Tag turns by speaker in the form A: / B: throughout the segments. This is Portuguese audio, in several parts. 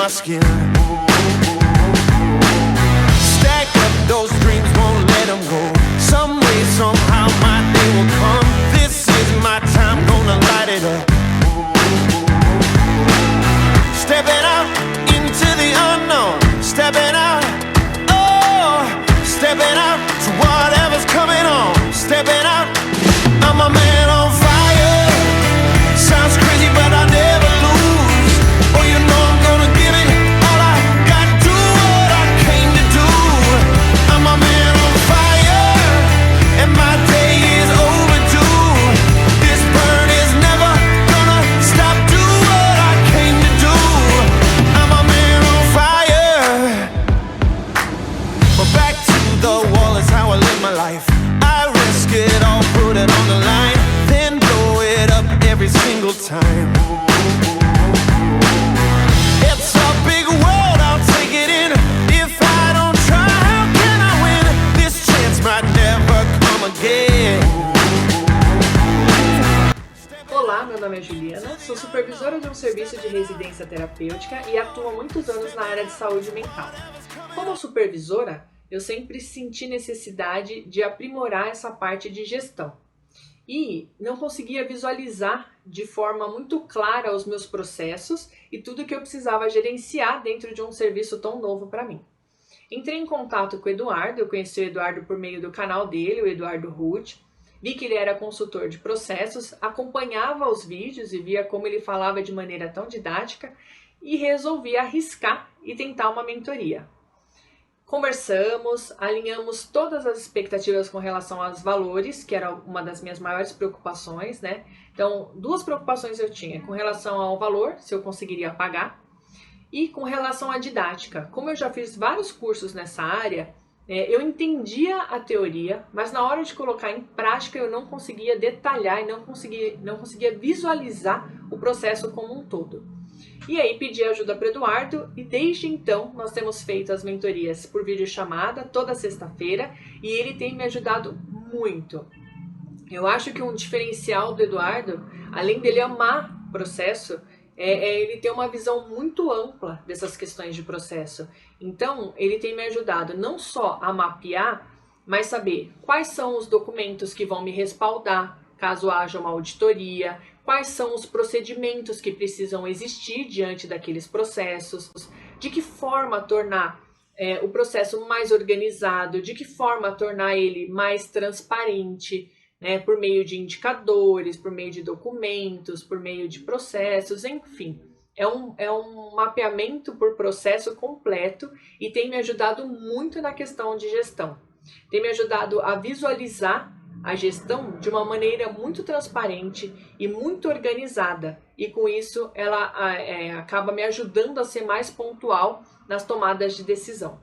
A: my skin. Stack up those dreams, won't let them go. Some way, somehow my day will come. This is my time, gonna light it up. Stepping out into the unknown. Stepping out, oh, stepping out to whatever's coming on. Stepping out, I'm a man on fire. Sounds crazy, but I never lose. Oh, you know I'm gonna give it all I got. Do what I came to do. I'm a man on fire, and my day is overdue. This burn is never gonna stop. Do what I came to do. I'm a man on fire. But back to the wall is how I live my life. I risk it all, put it on the line, then blow it up every single time. It's a big world, I'll take it in. If I don't try, how can I win? This chance might never come again.
B: Olá, meu nome é Juliana, sou supervisora de um serviço de residência terapêutica e atuo há muitos anos na área de saúde mental. Como supervisora, eu sempre senti necessidade de aprimorar essa parte de gestão e não conseguia visualizar de forma muito clara os meus processos e tudo que eu precisava gerenciar dentro de um serviço tão novo para mim. Entrei em contato com o Eduardo, eu conheci o Eduardo por meio do canal dele, o Eduardo Ruth, vi que ele era consultor de processos, acompanhava os vídeos e via como ele falava de maneira tão didática e resolvi arriscar e tentar uma mentoria. Conversamos, alinhamos todas as expectativas com relação aos valores, que era uma das minhas maiores preocupações, né? Então, duas preocupações eu tinha, com relação ao valor, se eu conseguiria pagar, e com relação à didática. Como eu já fiz vários cursos nessa área, eu entendia a teoria, mas na hora de colocar em prática eu não conseguia detalhar e não conseguia visualizar o processo como um todo. E aí pedi ajuda para o Eduardo e desde então nós temos feito as mentorias por videochamada toda sexta-feira e ele tem me ajudado muito. Eu acho que um diferencial do Eduardo, além dele amar o processo, é ele ter uma visão muito ampla dessas questões de processo. Então, ele tem me ajudado não só a mapear, mas saber quais são os documentos que vão me respaldar caso haja uma auditoria, quais são os procedimentos que precisam existir diante daqueles processos, de que forma tornar o processo mais organizado, de que forma tornar ele mais transparente, né, por meio de indicadores, por meio de documentos, por meio de processos, enfim. É um mapeamento por processo completo e tem me ajudado muito na questão de gestão. Tem me ajudado a visualizar a gestão de uma maneira muito transparente e muito organizada. E com isso ela acaba me ajudando a ser mais pontual nas tomadas de decisão.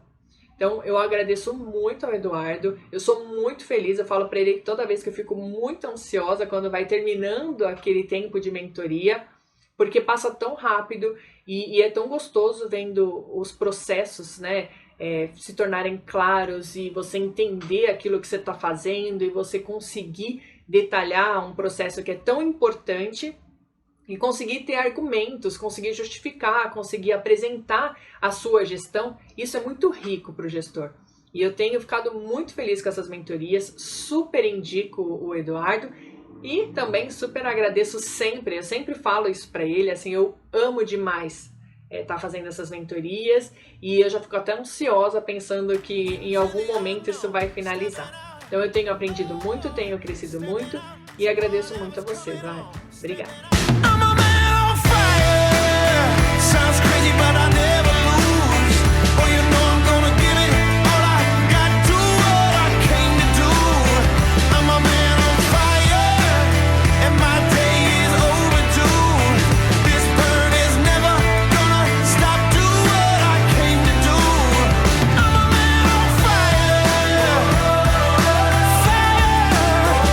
B: Então, eu agradeço muito ao Eduardo, eu sou muito feliz, eu falo para ele que toda vez que eu fico muito ansiosa quando vai terminando aquele tempo de mentoria, porque passa tão rápido e é tão gostoso vendo os processos, né, se tornarem claros e você entender aquilo que você está fazendo e você conseguir detalhar um processo que é tão importante e conseguir ter argumentos, conseguir justificar, conseguir apresentar a sua gestão, isso é muito rico para o gestor. E eu tenho ficado muito feliz com essas mentorias, super indico o Eduardo e também super agradeço sempre, eu sempre falo isso para ele, assim, eu amo demais estar fazendo essas mentorias e eu já fico até ansiosa pensando que em algum momento isso vai finalizar. Então eu tenho aprendido muito, tenho crescido muito e agradeço muito a você, Eduardo. Obrigada.
A: Sounds crazy, but I never lose. Oh, you know I'm gonna give it all I got. Do what I came to do. I'm a man on fire, and my day is overdue. This burn is never gonna stop. Do what I came to do. I'm a man on fire, fire. Oh,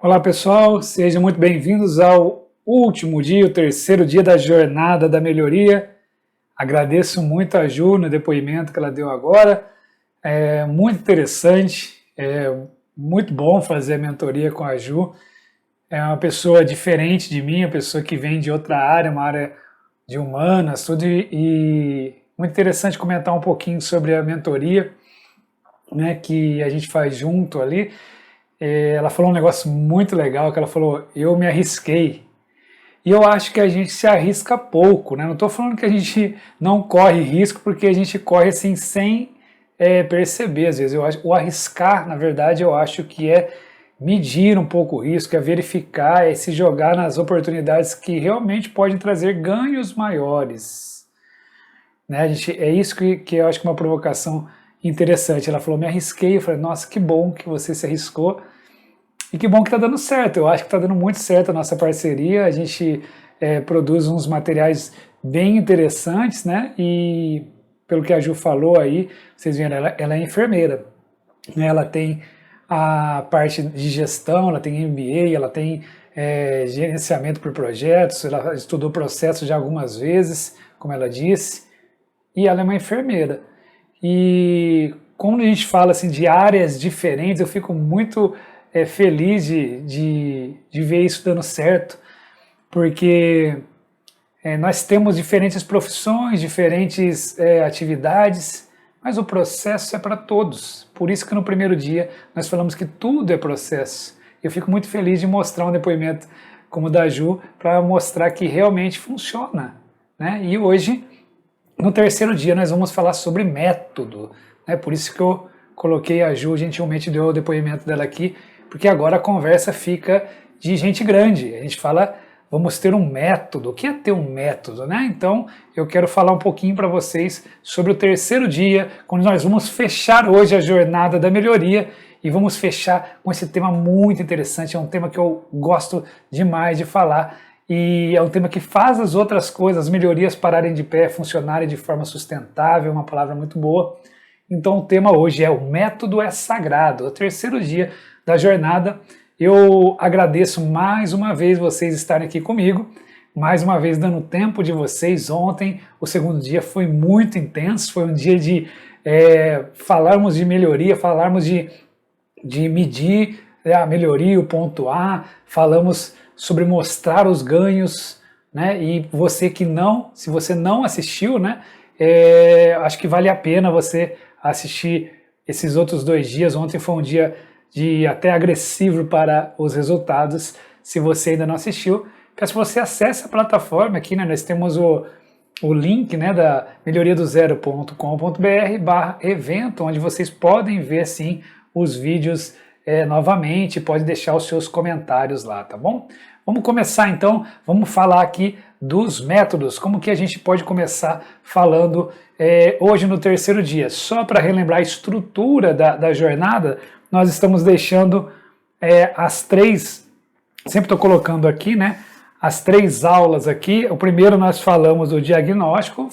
C: Olá pessoal, sejam muito bem-vindos ao último dia, o terceiro dia da jornada da melhoria. Agradeço muito a Ju no depoimento que ela deu agora, é muito interessante, é muito bom fazer a mentoria com a Ju. É uma pessoa diferente de mim, uma pessoa que vem de outra área, uma área de humanas, tudo, e muito interessante comentar um pouquinho sobre a mentoria, né, que a gente faz junto ali. Ela falou um negócio muito legal, que ela falou, eu me arrisquei. E eu acho que a gente se arrisca pouco, né? Não estou falando que a gente não corre risco, porque a gente corre assim sem perceber, às vezes. O arriscar, na verdade, eu acho que é medir um pouco o risco, é verificar, é se jogar nas oportunidades que realmente podem trazer ganhos maiores. Né? É isso que eu acho que é uma provocação interessante. Ela falou, me arrisquei, eu falei, nossa, que bom que você se arriscou e que bom que está dando certo. Eu acho que está dando muito certo a nossa parceria, a gente produz uns materiais bem interessantes, né? E pelo que a Ju falou aí, vocês viram, ela é enfermeira, né? Ela tem a parte de gestão, ela tem MBA, ela tem gerenciamento por projetos, ela estudou processos já algumas vezes, como ela disse, e ela é uma enfermeira. E quando a gente fala assim, de áreas diferentes, eu fico muito feliz de ver isso dando certo, porque nós temos diferentes profissões, diferentes atividades, mas o processo é para todos. Por isso que no primeiro dia nós falamos que tudo é processo. Eu fico muito feliz de mostrar um depoimento como o da Ju, para mostrar que realmente funciona. Né? E hoje, no terceiro dia, nós vamos falar sobre método. Né? Por isso que eu coloquei a Ju, gentilmente deu o depoimento dela aqui, porque agora a conversa fica de gente grande. A gente fala, vamos ter um método. O que é ter um método? Né? Então, eu quero falar um pouquinho para vocês sobre o terceiro dia, quando nós vamos fechar hoje a jornada da melhoria, e vamos fechar com esse tema muito interessante. É um tema que eu gosto demais de falar, e é um tema que faz as outras coisas, as melhorias pararem de pé, funcionarem de forma sustentável, uma palavra muito boa. Então o tema hoje é o método é sagrado, o terceiro dia da jornada. Eu agradeço mais uma vez vocês estarem aqui comigo, mais uma vez dando tempo de vocês. Ontem o segundo dia foi muito intenso, foi um dia de falarmos de melhoria, falarmos de medir a melhoria, o ponto A, falamos sobre mostrar os ganhos, né? E você que não, se você não assistiu, né? Acho que vale a pena você assistir esses outros 2 dias. Ontem foi um dia até agressivo para os resultados. Se você ainda não assistiu, peço que você acesse a plataforma aqui, né? Nós temos o link, né, da melhoriadozero.com.br/evento, onde vocês podem ver sim os vídeos novamente, pode deixar os seus comentários lá, tá bom? Vamos começar então, vamos falar aqui dos métodos, como que a gente pode começar falando hoje no terceiro dia. Só para relembrar a estrutura da jornada, nós estamos deixando as 3, sempre estou colocando aqui, né, as 3 aulas aqui. O primeiro nós falamos do diagnóstico,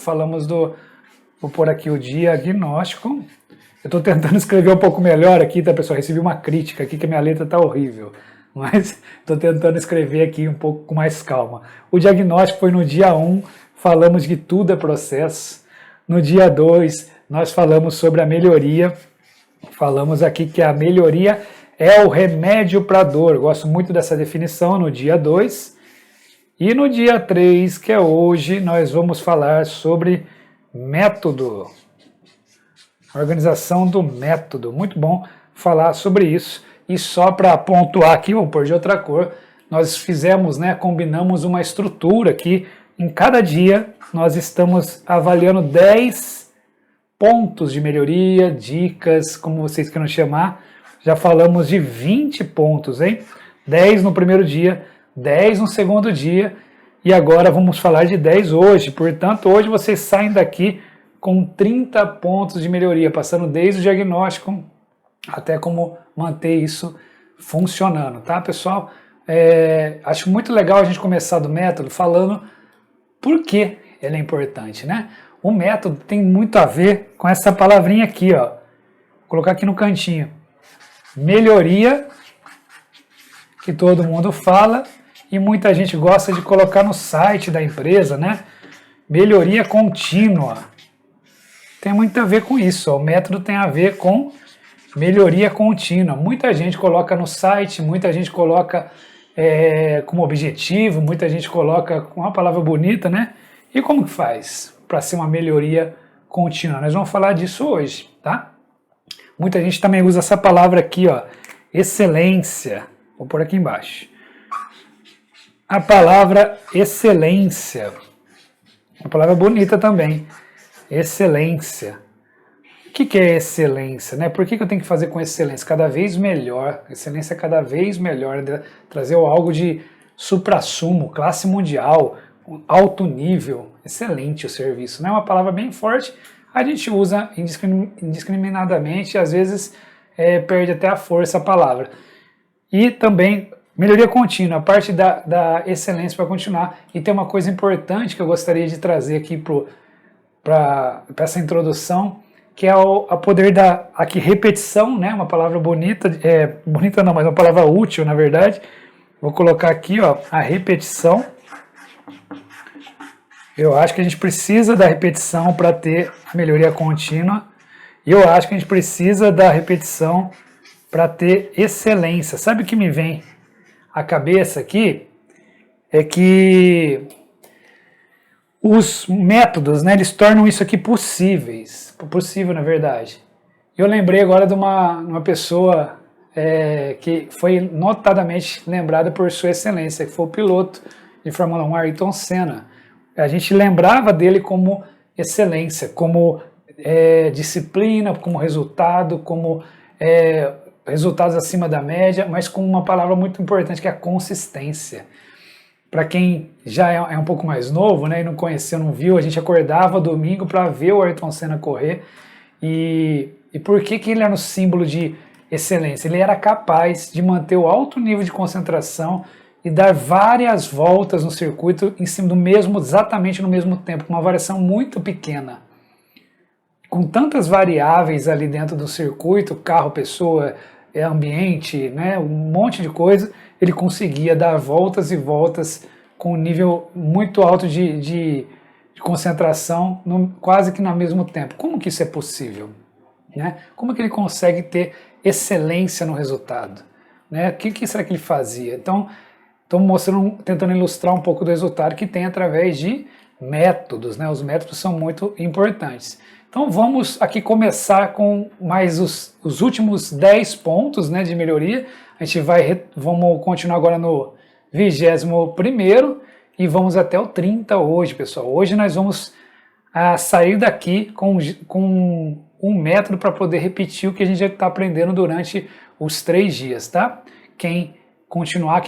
C: vou pôr aqui o diagnóstico. Eu estou tentando escrever um pouco melhor aqui, tá, pessoal? Recebi uma crítica aqui que a minha letra está horrível, mas estou tentando escrever aqui um pouco com mais calma. O diagnóstico foi no dia 1, falamos que tudo é processo. No dia 2, nós falamos sobre a melhoria. Falamos aqui que a melhoria é o remédio para a dor. Gosto muito dessa definição no dia 2. E no dia 3, que é hoje, nós vamos falar sobre método. Organização do método, muito bom falar sobre isso. E só para pontuar aqui, vou pôr de outra cor, nós fizemos, né, combinamos uma estrutura aqui. Em cada dia nós estamos avaliando 10 pontos de melhoria, dicas, como vocês queiram chamar. Já falamos de 20 pontos, hein? 10 no primeiro dia, 10 no segundo dia, e agora vamos falar de 10 hoje. Portanto, hoje vocês saem daqui com 30 pontos de melhoria, passando desde o diagnóstico até como manter isso funcionando, tá, pessoal? Acho muito legal a gente começar do método falando por que ele é importante, né? O método tem muito a ver com essa palavrinha aqui, ó. Vou colocar aqui no cantinho. Melhoria que todo mundo fala e muita gente gosta de colocar no site da empresa, né? Melhoria contínua. Tem muito a ver com isso, ó. O método tem a ver com melhoria contínua. Muita gente coloca no site, muita gente coloca como objetivo, muita gente coloca com uma palavra bonita, né? E como que faz para ser uma melhoria contínua? Nós vamos falar disso hoje, tá? Muita gente também usa essa palavra aqui, ó, excelência. Vou pôr aqui embaixo. A palavra excelência. Uma palavra bonita também. Excelência. O que é excelência, né? Por que eu tenho que fazer com excelência? Cada vez melhor. Excelência é cada vez melhor. Trazer algo de suprassumo, classe mundial, alto nível. Excelente o serviço. Não é uma palavra bem forte. A gente usa indiscriminadamente e às vezes perde até a força a palavra. E também melhoria contínua, a parte da excelência para continuar. E tem uma coisa importante que eu gostaria de trazer aqui para essa introdução, que é a poder da aqui, repetição, né? Uma palavra bonita, bonita não, mas uma palavra útil, na verdade. Vou colocar aqui, ó, a repetição. Eu acho que a gente precisa da repetição para ter a melhoria contínua. E eu acho que a gente precisa da repetição para ter excelência. Sabe o que me vem à cabeça aqui? É que os métodos, né, eles tornam isso aqui possíveis. Possível, na verdade. Eu lembrei agora de uma pessoa que foi notadamente lembrada por sua excelência, que foi o piloto de Fórmula 1, Ayrton Senna. A gente lembrava dele como excelência, como disciplina, como resultado, como resultados acima da média, mas com uma palavra muito importante que é a consistência. Para quem já é um pouco mais novo, né, e não conheceu, não viu, a gente acordava domingo para ver o Ayrton Senna correr. E por que ele era um símbolo de excelência? Ele era capaz de manter o alto nível de concentração e dar várias voltas no circuito em cima exatamente no mesmo tempo, com uma variação muito pequena. Com tantas variáveis ali dentro do circuito, carro, pessoa, ambiente, né, um monte de coisa, ele conseguia dar voltas e voltas com um nível muito alto de concentração, quase que no mesmo tempo. Como que isso é possível? Né? Como que ele consegue ter excelência no resultado? Né? O que será que ele fazia? Então, estou tentando ilustrar um pouco do resultado que tem através de métodos, né? Os métodos são muito importantes. Então vamos aqui começar com mais os últimos 10 pontos, né, de melhoria. A gente vamos continuar agora no 21º e vamos até o 30 hoje, pessoal. Hoje nós vamos sair daqui com um método para poder repetir o que a gente já está aprendendo durante os 3 dias, tá? Quem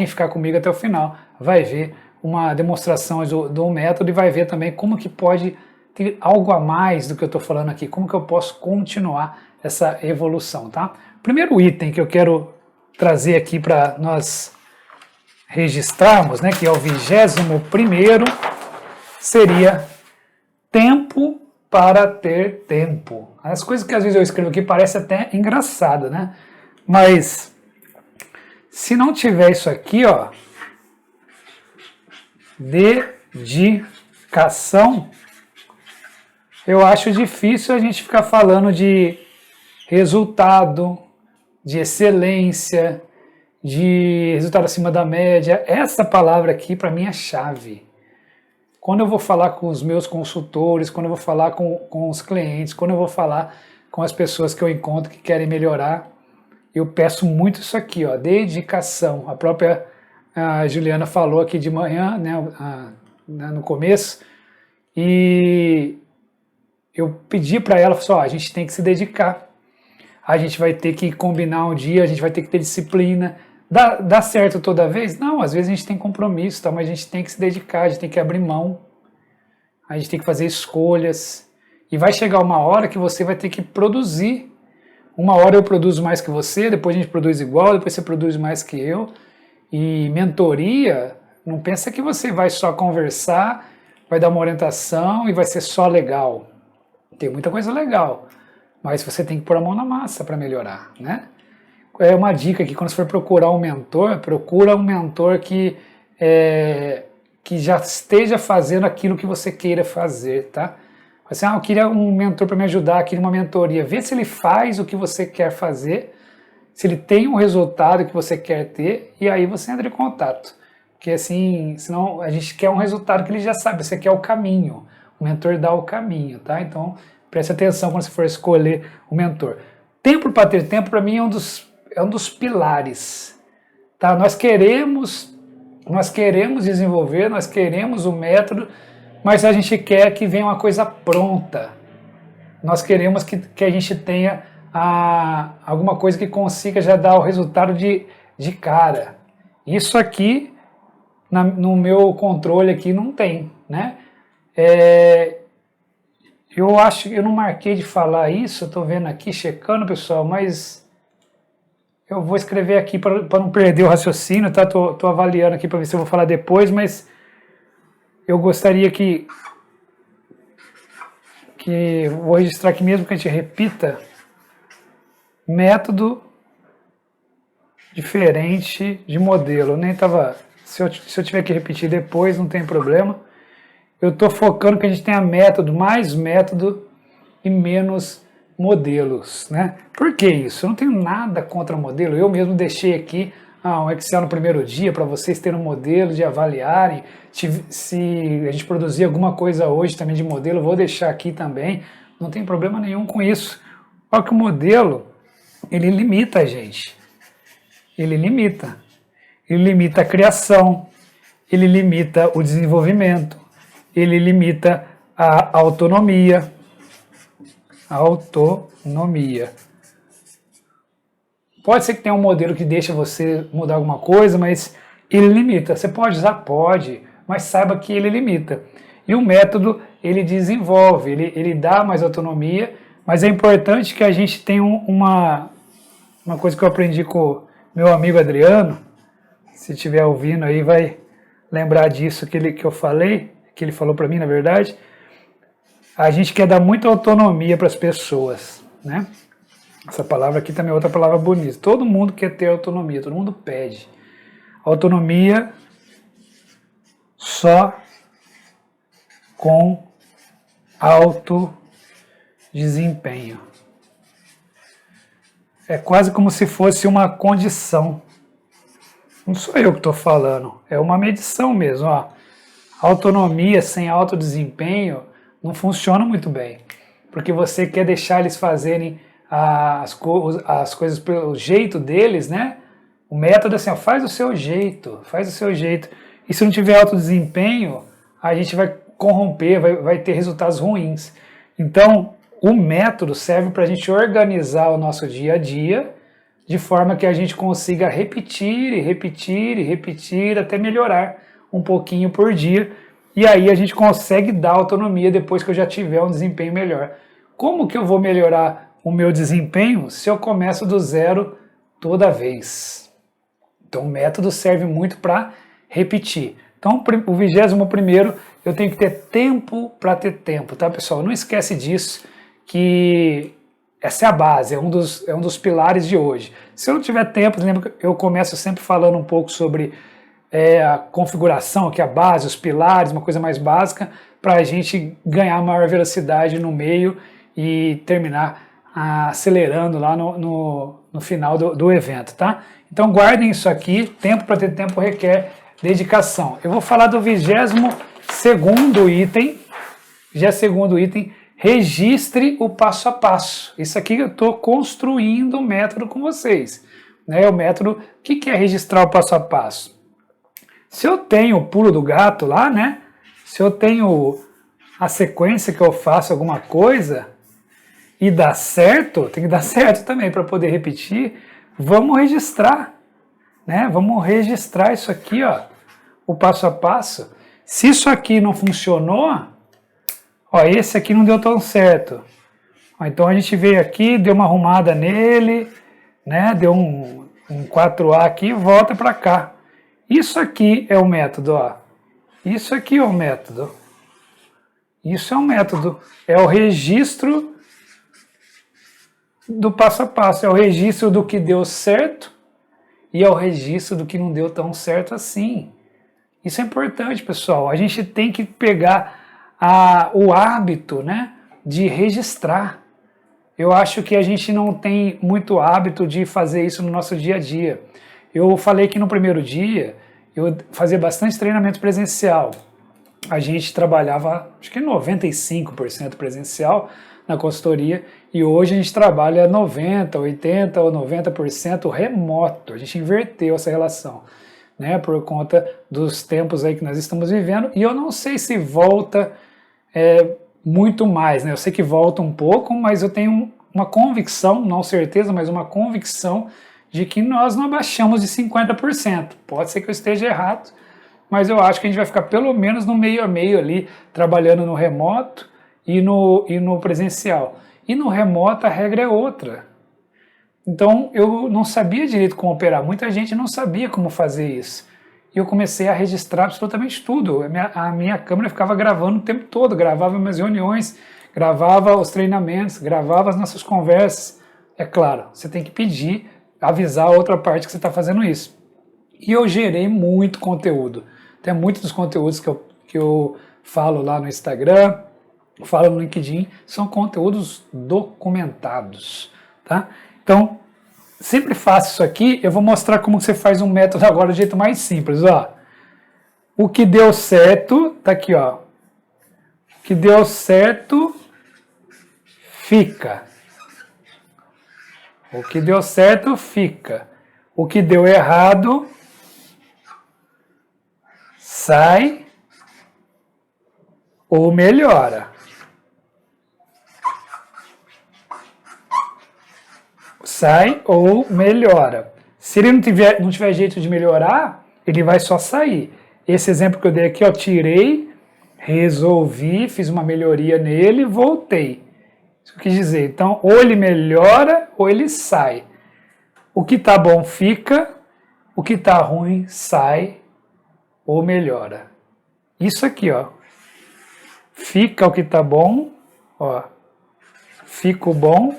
C: ficar comigo até o final, vai ver uma demonstração do método e vai ver também como que pode ter algo a mais do que eu estou falando aqui, como que eu posso continuar essa evolução, tá? Primeiro item que eu quero trazer aqui para nós registrarmos, né, que é o 21º, seria tempo para ter tempo. As coisas que às vezes eu escrevo aqui parecem até engraçada, né? Mas se não tiver isso aqui, ó, dedicação, eu acho difícil a gente ficar falando de resultado, de excelência, de resultado acima da média. Essa palavra aqui para mim é chave. Quando eu vou falar com os meus consultores, quando eu vou falar com os clientes, quando eu vou falar com as pessoas que eu encontro que querem melhorar, eu peço muito isso aqui, ó, dedicação. A própria Juliana falou aqui de manhã, né, no começo, e eu pedi para ela, falei, a gente tem que se dedicar, a gente vai ter que combinar um dia, a gente vai ter que ter disciplina. Dá certo toda vez? Não, às vezes a gente tem compromisso, tá? Mas a gente tem que se dedicar, a gente tem que abrir mão, a gente tem que fazer escolhas, e vai chegar uma hora que você vai ter que produzir. Uma hora eu produzo mais que você, depois a gente produz igual, depois você produz mais que eu. E mentoria, não pensa que você vai só conversar, vai dar uma orientação e vai ser só legal. Tem muita coisa legal, mas você tem que pôr a mão na massa para melhorar, né? é uma dica aqui, quando você for procurar um mentor, procura um mentor que já esteja fazendo aquilo que você queira fazer, tá? Assim, eu queria um mentor para me ajudar, queria uma mentoria. Vê se ele faz o que você quer fazer, se ele tem um resultado que você quer ter, e aí você entra em contato. Porque assim, senão a gente quer um resultado que ele já sabe, você quer o caminho. O mentor dá o caminho, tá? Então, preste atenção quando você for escolher o mentor. Tempo para ter tempo, para mim, é um dos pilares, tá? Nós queremos desenvolver, nós queremos o método, mas a gente quer que venha uma coisa pronta. Nós queremos que a gente tenha alguma coisa que consiga já dar o resultado de cara. Isso aqui, no meu controle aqui, não tem, né? Eu acho que eu não marquei de falar isso, estou vendo aqui, checando, pessoal, mas eu vou escrever aqui para não perder o raciocínio, tá? Tô avaliando aqui para ver se eu vou falar depois, mas eu gostaria que vou registrar aqui mesmo que a gente repita método diferente de modelo. Eu nem tava, se eu tiver que repetir depois, não tem problema. Eu estou focando que a gente tenha mais método e menos modelos, né? Por que isso? Eu não tenho nada contra modelo. Eu mesmo deixei aqui um Excel no primeiro dia para vocês terem um modelo de avaliarem. Se a gente produzir alguma coisa hoje também de modelo, eu vou deixar aqui também. Não tem problema nenhum com isso. Só que o modelo, ele limita a gente. Ele limita. Ele limita a criação. Ele limita o desenvolvimento. Ele limita a autonomia. Autonomia. Pode ser que tenha um modelo que deixa você mudar alguma coisa, mas ele limita. Você pode usar? Pode, mas saiba que ele limita. E o método, ele desenvolve, ele dá mais autonomia, mas é importante que a gente tenha uma coisa que eu aprendi com meu amigo Adriano, se estiver ouvindo aí vai lembrar disso que eu falei, que ele falou para mim, na verdade. A gente quer dar muita autonomia para as pessoas, né? Essa palavra aqui também é outra palavra bonita. Todo mundo quer ter autonomia, todo mundo pede. Autonomia só com alto desempenho. É quase como se fosse uma condição. Não sou eu que estou falando, é uma medição mesmo. Ó. Autonomia sem alto desempenho não funciona muito bem, porque você quer deixar eles fazerem as coisas pelo jeito deles, né? O método é assim, ó, faz do seu jeito. E se não tiver alto desempenho, a gente vai corromper, vai ter resultados ruins. Então, o método serve para a gente organizar o nosso dia a dia, de forma que a gente consiga repetir até melhorar um pouquinho por dia. E aí a gente consegue dar autonomia depois que eu já tiver um desempenho melhor. Como que eu vou melhorar o meu desempenho se eu começo do zero toda vez? Então o método serve muito para repetir. Então o 21º eu tenho que ter tempo para ter tempo, tá, pessoal? Não esquece disso, que essa é a base, é um dos pilares de hoje. Se eu não tiver tempo, lembra que eu começo sempre falando um pouco sobre a configuração, que é a base, os pilares, uma coisa mais básica, para a gente ganhar maior velocidade no meio e terminar acelerando lá no final do evento, tá? Então guardem isso aqui, tempo para ter tempo requer dedicação. Eu vou falar do 22º item, registre o passo a passo. Isso aqui eu estou construindo o método com vocês. Né? O método, o que é registrar o passo a passo? Se eu tenho o pulo do gato lá, né? Se eu tenho a sequência que eu faço alguma coisa e dá certo, tem que dar certo também para poder repetir, vamos registrar, né? Vamos registrar isso aqui, ó, o passo a passo. Se isso aqui não funcionou, ó, esse aqui não deu tão certo. Ó, então a gente veio aqui, deu uma arrumada nele, né? Deu um 4A aqui e volta para cá. Isso aqui é o método, ó. Isso aqui é o método. Isso é um método. É o registro do passo a passo, é o registro do que deu certo e é o registro do que não deu tão certo assim. Isso é importante, pessoal. A gente tem que pegar o hábito, né, de registrar. Eu acho que a gente não tem muito hábito de fazer isso no nosso dia a dia. Eu falei que no primeiro dia eu fazia bastante treinamento presencial. A gente trabalhava, acho que 95% presencial na consultoria, e hoje a gente trabalha 90%, 80% ou 90% remoto. A gente inverteu essa relação, né, por conta dos tempos aí que nós estamos vivendo, e eu não sei se volta muito mais, né? Eu sei que volta um pouco, mas eu tenho uma convicção, não certeza, mas uma convicção de que nós não abaixamos de 50%. Pode ser que eu esteja errado, mas eu acho que a gente vai ficar pelo menos no meio a meio ali, trabalhando no remoto e no presencial. E no remoto a regra é outra. Então eu não sabia direito como operar, muita gente não sabia como fazer isso. E eu comecei a registrar absolutamente tudo. A minha câmera ficava gravando o tempo todo, gravava minhas reuniões, gravava os treinamentos, gravava as nossas conversas. É claro, você tem que pedir, avisar a outra parte que você está fazendo isso. E eu gerei muito conteúdo. Até muitos dos conteúdos que eu falo lá no Instagram, falo no LinkedIn, são conteúdos documentados, tá? Então, sempre faço isso aqui, eu vou mostrar como você faz um método agora do jeito mais simples, ó. O que deu certo, tá aqui, ó. O que deu certo, fica. O que deu certo, fica. O que deu errado, sai ou melhora. Sai ou melhora. Se ele não tiver jeito de melhorar, ele vai só sair. Esse exemplo que eu dei aqui, eu tirei, resolvi, fiz uma melhoria nele, voltei. Isso que eu quis dizer. Então, ou ele melhora ou ele sai. O que está bom fica, o que está ruim sai ou melhora. Isso aqui, ó. Fica o que está bom, ó. Fica o bom.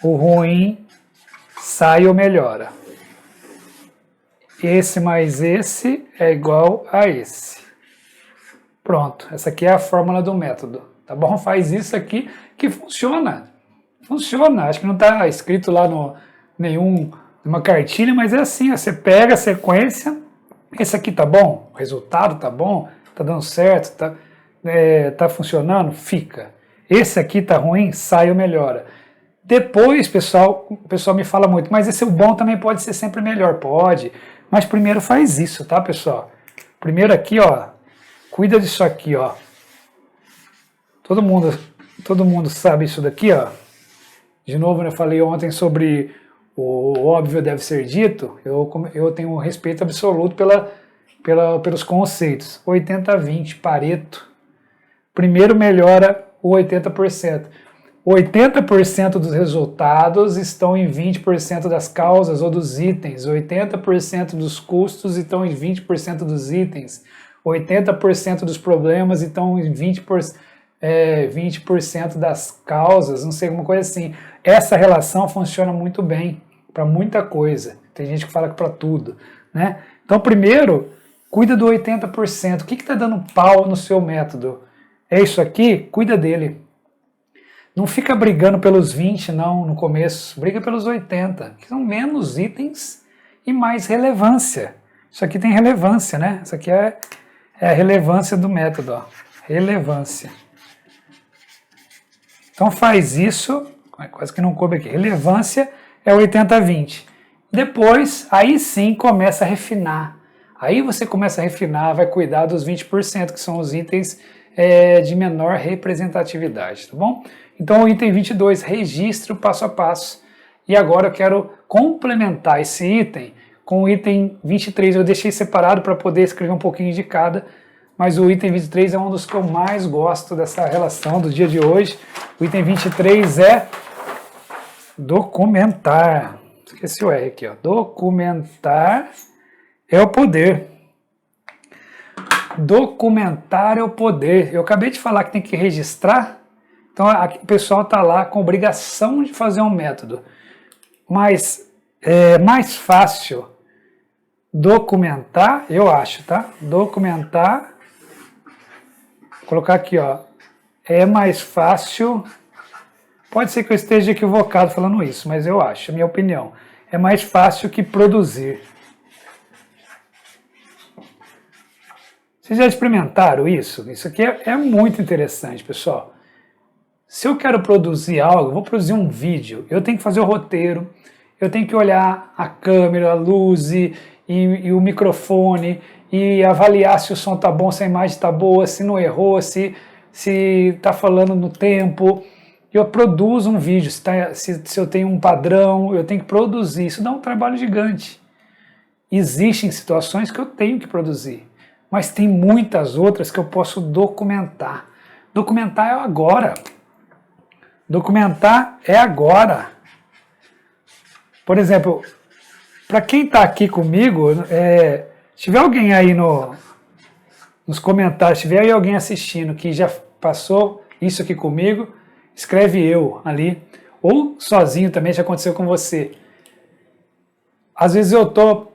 C: O ruim sai ou melhora. Esse mais esse é igual a esse. Pronto, essa aqui é a fórmula do método. Tá bom? Faz isso aqui que funciona. Funciona. Acho que não está escrito lá no numa cartilha, mas é assim. Você pega a sequência. Esse aqui tá bom? O resultado tá bom? Tá dando certo? Tá funcionando? Fica. Esse aqui tá ruim? Sai ou melhora. Depois, o pessoal me fala muito, mas esse o bom também pode ser sempre melhor. Pode, mas primeiro faz isso, tá, pessoal? Primeiro aqui, ó, cuida disso aqui, ó. Todo mundo sabe isso daqui, ó. De novo, eu falei ontem sobre o óbvio deve ser dito. Eu tenho um respeito absoluto pelos conceitos. 80-20, Pareto. Primeiro melhora o 80%. 80% dos resultados estão em 20% das causas ou dos itens, 80% dos custos estão em 20% dos itens, 80% dos problemas estão em 20% das causas, não sei, alguma coisa assim. Essa relação funciona muito bem para muita coisa. Tem gente que fala que para tudo, né? Então, primeiro, cuida do 80%. O que está dando pau no seu método? É isso aqui? Cuida dele. Não fica brigando pelos 20, não, no começo. Briga pelos 80, que são menos itens e mais relevância. Isso aqui tem relevância, né? Isso aqui é a relevância do método, ó. Relevância. Então faz isso, quase que não coube aqui. Relevância é 80-20. Depois, aí sim, começa a refinar. Aí você começa a refinar, vai cuidar dos 20%, que são os itens de menor representatividade, tá bom? Então o item 22, registre o passo a passo. E agora eu quero complementar esse item com o item 23. Eu deixei separado para poder escrever um pouquinho de cada, mas o item 23 é um dos que eu mais gosto dessa relação do dia de hoje. O item 23 é documentar. Esqueci o R aqui, ó. Documentar é o poder. Documentar é o poder. Eu acabei de falar que tem que registrar. Então o pessoal está lá com obrigação de fazer um método. Mas é mais fácil documentar, eu acho, tá? Documentar, vou colocar aqui, ó, é mais fácil, pode ser que eu esteja equivocado falando isso, mas eu acho, é minha opinião, é mais fácil que produzir. Vocês já experimentaram isso? Isso aqui é muito interessante, pessoal. Se eu quero produzir algo, vou produzir um vídeo, eu tenho que fazer o roteiro, eu tenho que olhar a câmera, a luz e o microfone e avaliar se o som está bom, se a imagem está boa, se não errou, se está falando no tempo. Eu produzo um vídeo, se eu tenho um padrão, eu tenho que produzir. Isso dá um trabalho gigante. Existem situações que eu tenho que produzir, mas tem muitas outras que eu posso documentar. Documentar é agora. Documentar é agora. Por exemplo, para quem está aqui comigo, se tiver alguém aí nos comentários, se tiver aí alguém assistindo que já passou isso aqui comigo, escreve eu ali. Ou sozinho também, já aconteceu com você. Às vezes eu tô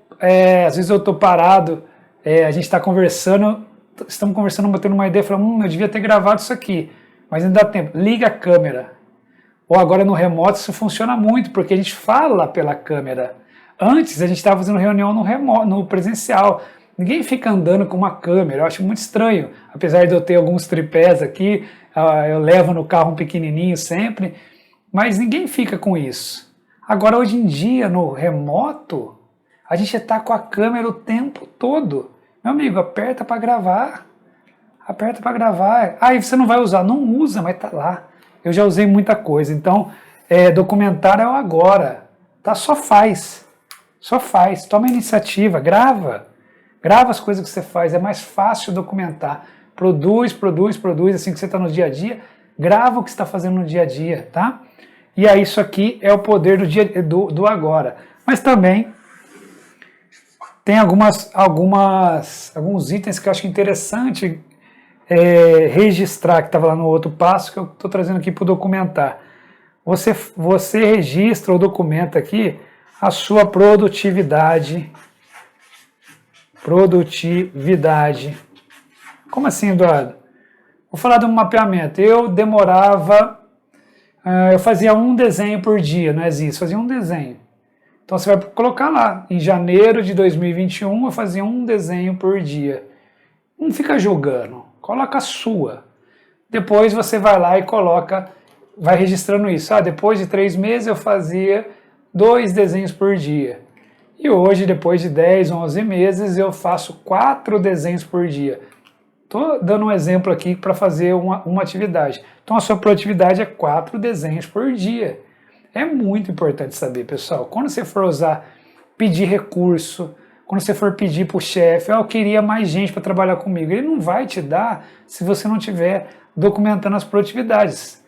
C: parado, a gente está conversando, estamos conversando, batendo uma ideia, falando, eu devia ter gravado isso aqui, mas não dá tempo. Liga a câmera. Ou agora no remoto isso funciona muito, porque a gente fala pela câmera. Antes a gente estava fazendo reunião no presencial. Ninguém fica andando com uma câmera, eu acho muito estranho. Apesar de eu ter alguns tripés aqui, eu levo no carro um pequenininho sempre, mas ninguém fica com isso. Agora hoje em dia, no remoto, a gente está com a câmera o tempo todo. Meu amigo, aperta para gravar. Aperta para gravar. Aí você não vai usar. Não usa, mas está lá. Eu já usei muita coisa, então documentário é o agora, tá? Só faz, toma a iniciativa, grava as coisas que você faz, é mais fácil documentar, produz, assim que você está no dia a dia, grava o que você está fazendo no dia a dia, tá? E aí isso aqui é o poder do agora, mas também tem alguns itens que eu acho interessante registrar, que estava lá no outro passo, que eu estou trazendo aqui para o documentar. Você registra ou documenta aqui a sua produtividade. Como assim, Eduardo? Vou falar de um mapeamento. Eu fazia um desenho por dia, não é isso? Fazia um desenho. Então você vai colocar lá, em janeiro de 2021 eu fazia um desenho por dia. Não fica julgando. Coloca a sua. Depois você vai lá e vai registrando isso. Depois de 3 meses eu fazia 2 desenhos por dia. E hoje, depois de 10, 11 meses, eu faço 4 desenhos por dia. Estou dando um exemplo aqui para fazer uma atividade. Então a sua produtividade é 4 desenhos por dia. É muito importante saber, pessoal. Quando você for pedir recurso, quando você for pedir para o chefe, eu queria mais gente para trabalhar comigo, ele não vai te dar se você não estiver documentando as produtividades.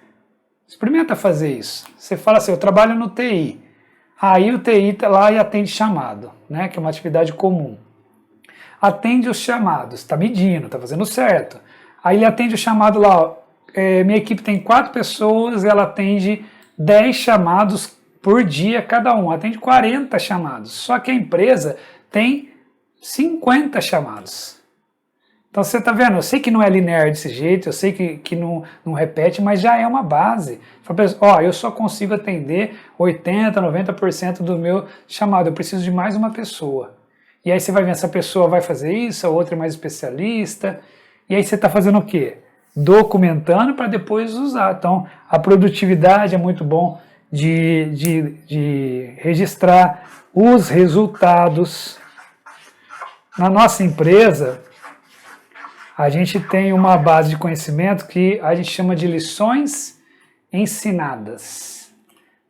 C: Experimenta fazer isso. Você fala assim, eu trabalho no TI. Aí o TI está lá e atende chamado, né, que é uma atividade comum. Atende os chamados, está medindo, está fazendo certo. Aí ele atende o chamado lá, minha equipe tem 4 pessoas, ela atende 10 chamados por dia cada um, atende 40 chamados. Só que a empresa tem 50 chamados. Então você está vendo, eu sei que não é linear desse jeito, eu sei que não repete, mas já é uma base. Eu só consigo atender 80%, 90% do meu chamado, eu preciso de mais uma pessoa. E aí você vai ver, essa pessoa vai fazer isso, a outra é mais especialista, e aí você está fazendo o quê? Documentando para depois usar. Então a produtividade é muito bom de registrar os resultados. Na nossa empresa, a gente tem uma base de conhecimento que a gente chama de lições ensinadas,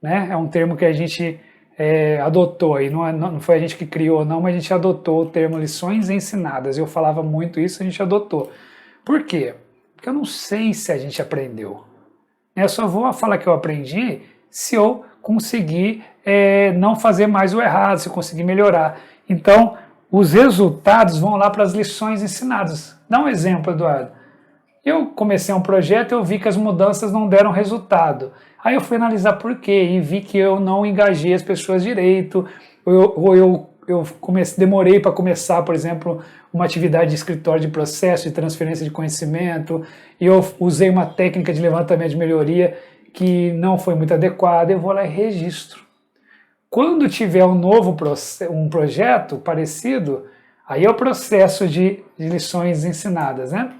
C: né? É um termo que a gente adotou, e não foi a gente que criou não, mas a gente adotou o termo lições ensinadas. Eu falava muito isso, a gente adotou. Por quê? Porque eu não sei se a gente aprendeu. Eu só vou falar que eu aprendi se eu conseguir não fazer mais o errado, se eu conseguir melhorar. Então, os resultados vão lá para as lições ensinadas. Dá um exemplo, Eduardo. Eu comecei um projeto, eu vi que as mudanças não deram resultado. Aí eu fui analisar por quê e vi que eu não engajei as pessoas direito, ou eu demorei para começar, por exemplo, uma atividade de escritório de processo, de transferência de conhecimento, e eu usei uma técnica de levantamento de melhoria que não foi muito adequada, eu vou lá e registro. Quando tiver um projeto parecido, aí é o processo de lições ensinadas, né?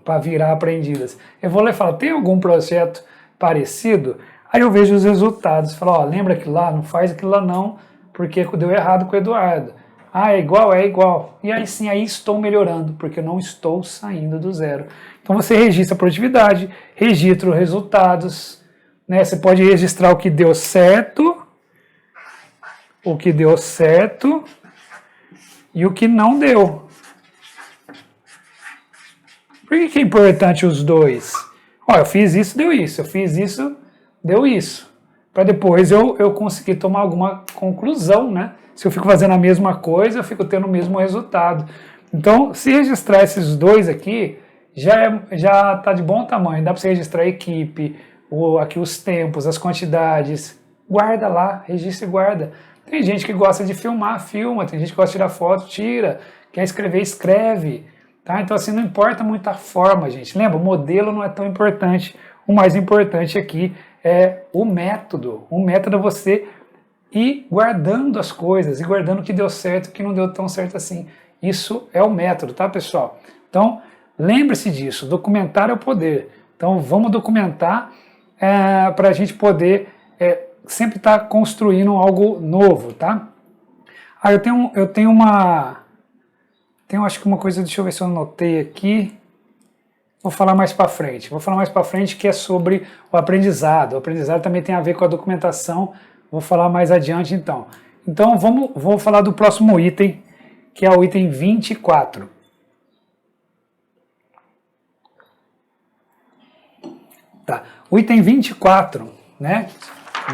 C: Para virar aprendidas. Eu vou lá e falo, tem algum projeto parecido? Aí eu vejo os resultados, falo, ó, lembra aquilo lá? Não faz aquilo lá não, porque deu errado com o Eduardo. Ah, é igual? É igual. E aí sim, aí estou melhorando, porque eu não estou saindo do zero. Então você registra a produtividade, registra os resultados, né? Você pode registrar o que deu certo, e o que não deu. Por que é importante os dois? Ó, eu fiz isso, deu isso. Eu fiz isso, deu isso. Para depois eu conseguir tomar alguma conclusão, né? Se eu fico fazendo a mesma coisa, eu fico tendo o mesmo resultado. Então, se registrar esses dois aqui, já tá de bom tamanho. Dá para você registrar a equipe, aqui os tempos, as quantidades. Guarda lá, registra e guarda. Tem gente que gosta de filmar, filma. Tem gente que gosta de tirar foto, tira. Quer escrever, escreve. Tá? Então, assim, não importa muito a forma, gente. Lembra, o modelo não é tão importante. O mais importante aqui é o método. O método é você ir guardando as coisas, e guardando o que deu certo e o que não deu tão certo assim. Isso é o método, tá, pessoal? Então, lembre-se disso. Documentar é o poder. Então, vamos documentar para a gente poder sempre estar construindo algo novo, tá? Eu tenho acho que uma coisa, deixa eu ver se eu anotei aqui. Vou falar mais para frente. Que é sobre o aprendizado. O aprendizado também tem a ver com a documentação. Vou falar mais adiante então. Então vou falar do próximo item, que é o item 24. Tá. O item 24, né,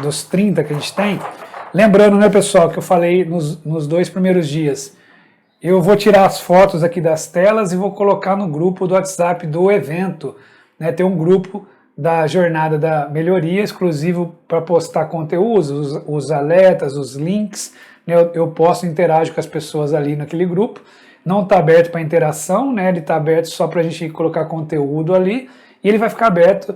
C: dos 30 que a gente tem, lembrando, né, pessoal, que eu falei nos 2 primeiros dias, eu vou tirar as fotos aqui das telas e vou colocar no grupo do WhatsApp do evento, né, tem um grupo da Jornada da Melhoria exclusivo para postar conteúdos, os alertas, os links, né, eu posto e interajo com as pessoas ali naquele grupo, não está aberto para interação, né, ele está aberto só para a gente colocar conteúdo ali, e ele vai ficar aberto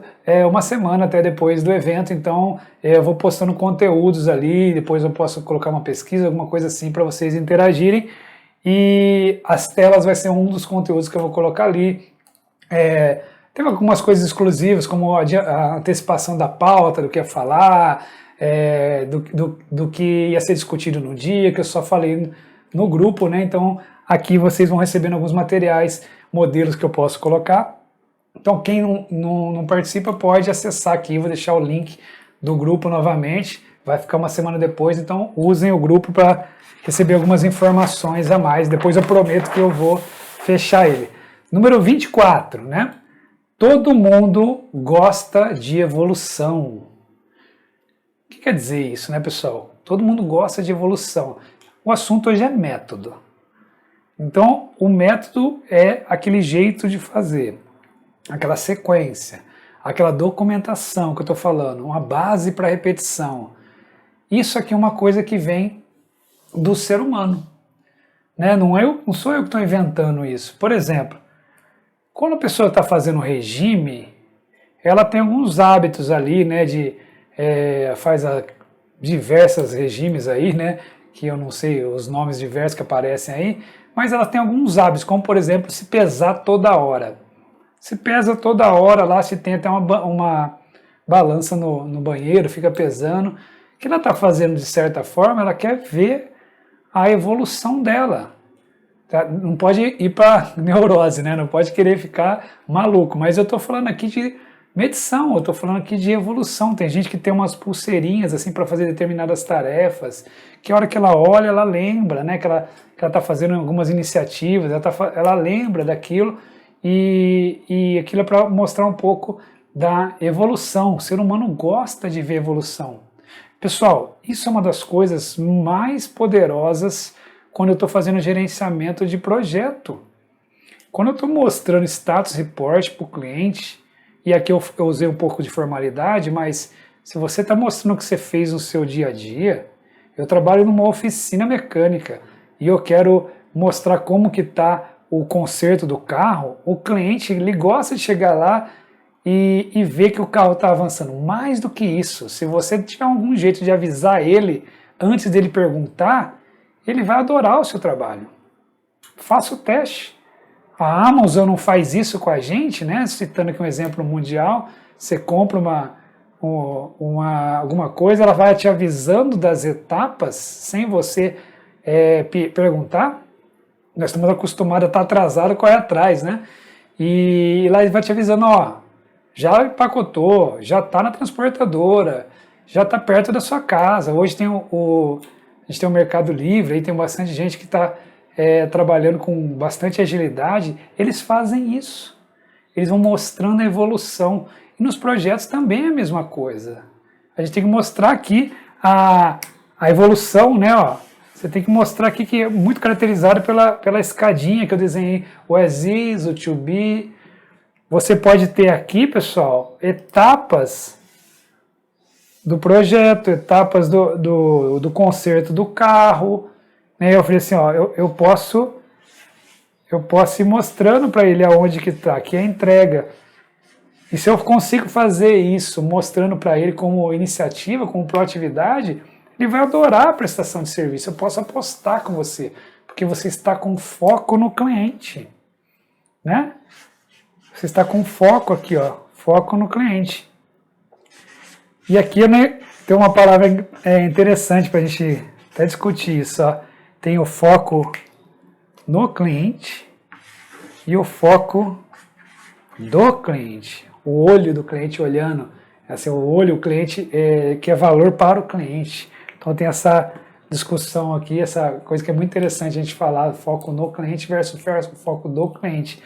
C: uma semana até depois do evento, então eu vou postando conteúdos ali, depois eu posso colocar uma pesquisa, alguma coisa assim para vocês interagirem, e as telas vai ser um dos conteúdos que eu vou colocar ali. Tem algumas coisas exclusivas, como a antecipação da pauta, do que ia falar, do que ia ser discutido no dia, que eu só falei no grupo, né? Então aqui vocês vão recebendo alguns materiais, modelos que eu posso colocar. Então quem não participa pode acessar aqui, vou deixar o link do grupo novamente, vai ficar uma semana depois, então usem o grupo para receber algumas informações a mais, depois eu prometo que eu vou fechar ele. Número 24, né? Todo mundo gosta de evolução. O que quer dizer isso, né, pessoal? Todo mundo gosta de evolução. O assunto hoje é método. Então, o método é aquele jeito de fazer, aquela sequência, aquela documentação que eu estou falando, uma base para repetição. Isso aqui é uma coisa que vem do ser humano, né? Não sou eu que estou inventando isso. Por exemplo, quando a pessoa está fazendo regime, ela tem alguns hábitos ali, né? Faz diversos regimes aí, né? Que eu não sei os nomes diversos que aparecem aí, mas ela tem alguns hábitos, como por exemplo, se pesar toda hora. Se pesa toda hora lá, se tem até uma balança no banheiro, fica pesando. O que ela está fazendo de certa forma, ela quer ver a evolução dela. Tá? Não pode ir para neurose, né? Não pode querer ficar maluco. Mas eu estou falando aqui de medição, eu estou falando aqui de evolução. Tem gente que tem umas pulseirinhas assim para fazer determinadas tarefas, que a hora que ela olha, ela lembra, né? Que ela está fazendo algumas iniciativas, ela lembra daquilo, e aquilo é para mostrar um pouco da evolução. O ser humano gosta de ver evolução. Pessoal, isso é uma das coisas mais poderosas quando eu estou fazendo gerenciamento de projeto. Quando eu estou mostrando status report para o cliente, e aqui eu usei um pouco de formalidade, mas se você está mostrando o que você fez no seu dia a dia, eu trabalho numa oficina mecânica e eu quero mostrar como que está o conserto do carro, o cliente ele gosta de chegar lá e ver que o carro está avançando. Mais do que isso, se você tiver algum jeito de avisar ele antes dele perguntar, ele vai adorar o seu trabalho. Faça o teste. A Amazon não faz isso com a gente, né? Citando aqui um exemplo mundial, você compra alguma coisa, ela vai te avisando das etapas sem você perguntar. Nós estamos acostumados a estar atrasado, correr atrás, né? E lá ele vai te avisando, ó, já empacotou, já está na transportadora, já está perto da sua casa. Hoje tem a gente tem o Mercado Livre, aí tem bastante gente que está trabalhando com bastante agilidade. Eles fazem isso. Eles vão mostrando a evolução. E nos projetos também é a mesma coisa. A gente tem que mostrar aqui a evolução, né? Ó. Você tem que mostrar aqui que é muito caracterizado pela escadinha que eu desenhei, o as is, o to be. Você pode ter aqui, pessoal, etapas do projeto, etapas do conserto do carro. Né? Eu falei assim, ó, eu posso ir mostrando para ele aonde que está, aqui é a entrega. E se eu consigo fazer isso, mostrando para ele como iniciativa, como proatividade, ele vai adorar a prestação de serviço. Eu posso apostar com você, porque você está com foco no cliente, né? Você está com foco aqui, ó, foco no cliente. E aqui, né, tem uma palavra interessante para a gente até discutir isso, ó. Tem o foco no cliente e o foco do cliente. O olho do cliente olhando, assim, o olho, o cliente que é valor para o cliente. Então tem essa discussão aqui, essa coisa que é muito interessante a gente falar, foco no cliente versus foco do cliente.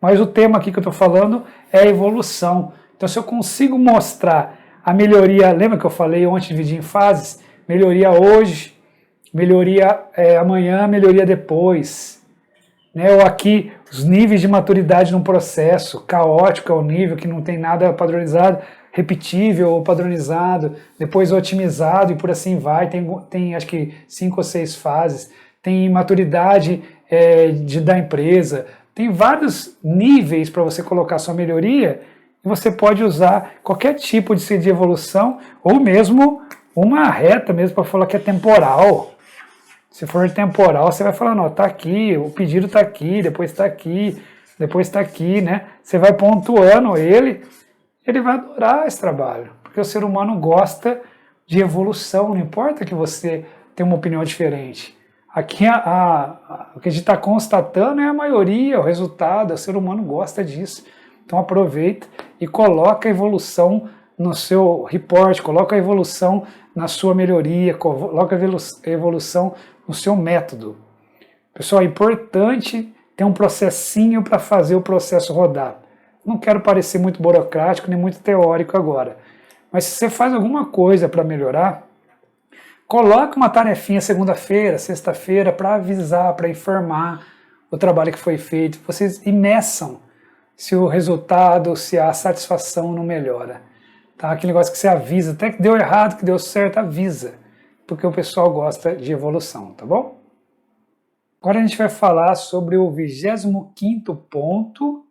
C: Mas o tema aqui que eu estou falando é a evolução. Então se eu consigo mostrar a melhoria, lembra que eu falei ontem, dividi em fases? Melhoria hoje, melhoria amanhã, melhoria depois. Né? Ou aqui, os níveis de maturidade num processo, caótico é o nível que não tem nada padronizado, repetível ou padronizado, depois otimizado e por assim vai, tem acho que 5 ou 6 fases, tem maturidade da empresa, tem vários níveis para você colocar sua melhoria e você pode usar qualquer tipo de evolução ou mesmo uma reta mesmo para falar que é temporal. Se for temporal, você vai falando, ó, tá aqui, o pedido tá aqui, depois tá aqui, né? Você vai pontuando ele vai adorar esse trabalho, porque o ser humano gosta de evolução, não importa que você tenha uma opinião diferente. Aqui o que a gente está constatando é a maioria, o resultado, o ser humano gosta disso. Então aproveita e coloca a evolução no seu report, coloca a evolução na sua melhoria, coloca a evolução no seu método. Pessoal, é importante ter um processinho para fazer o processo rodar. Não quero parecer muito burocrático nem muito teórico agora, mas se você faz alguma coisa para melhorar, coloque uma tarefinha segunda-feira, sexta-feira para avisar, para informar o trabalho que foi feito. Vocês imeçam se o resultado, se a satisfação não melhora. Tá? Aquele negócio que você avisa, até que deu errado, que deu certo, avisa, porque o pessoal gosta de evolução, tá bom? Agora a gente vai falar sobre o 25º ponto,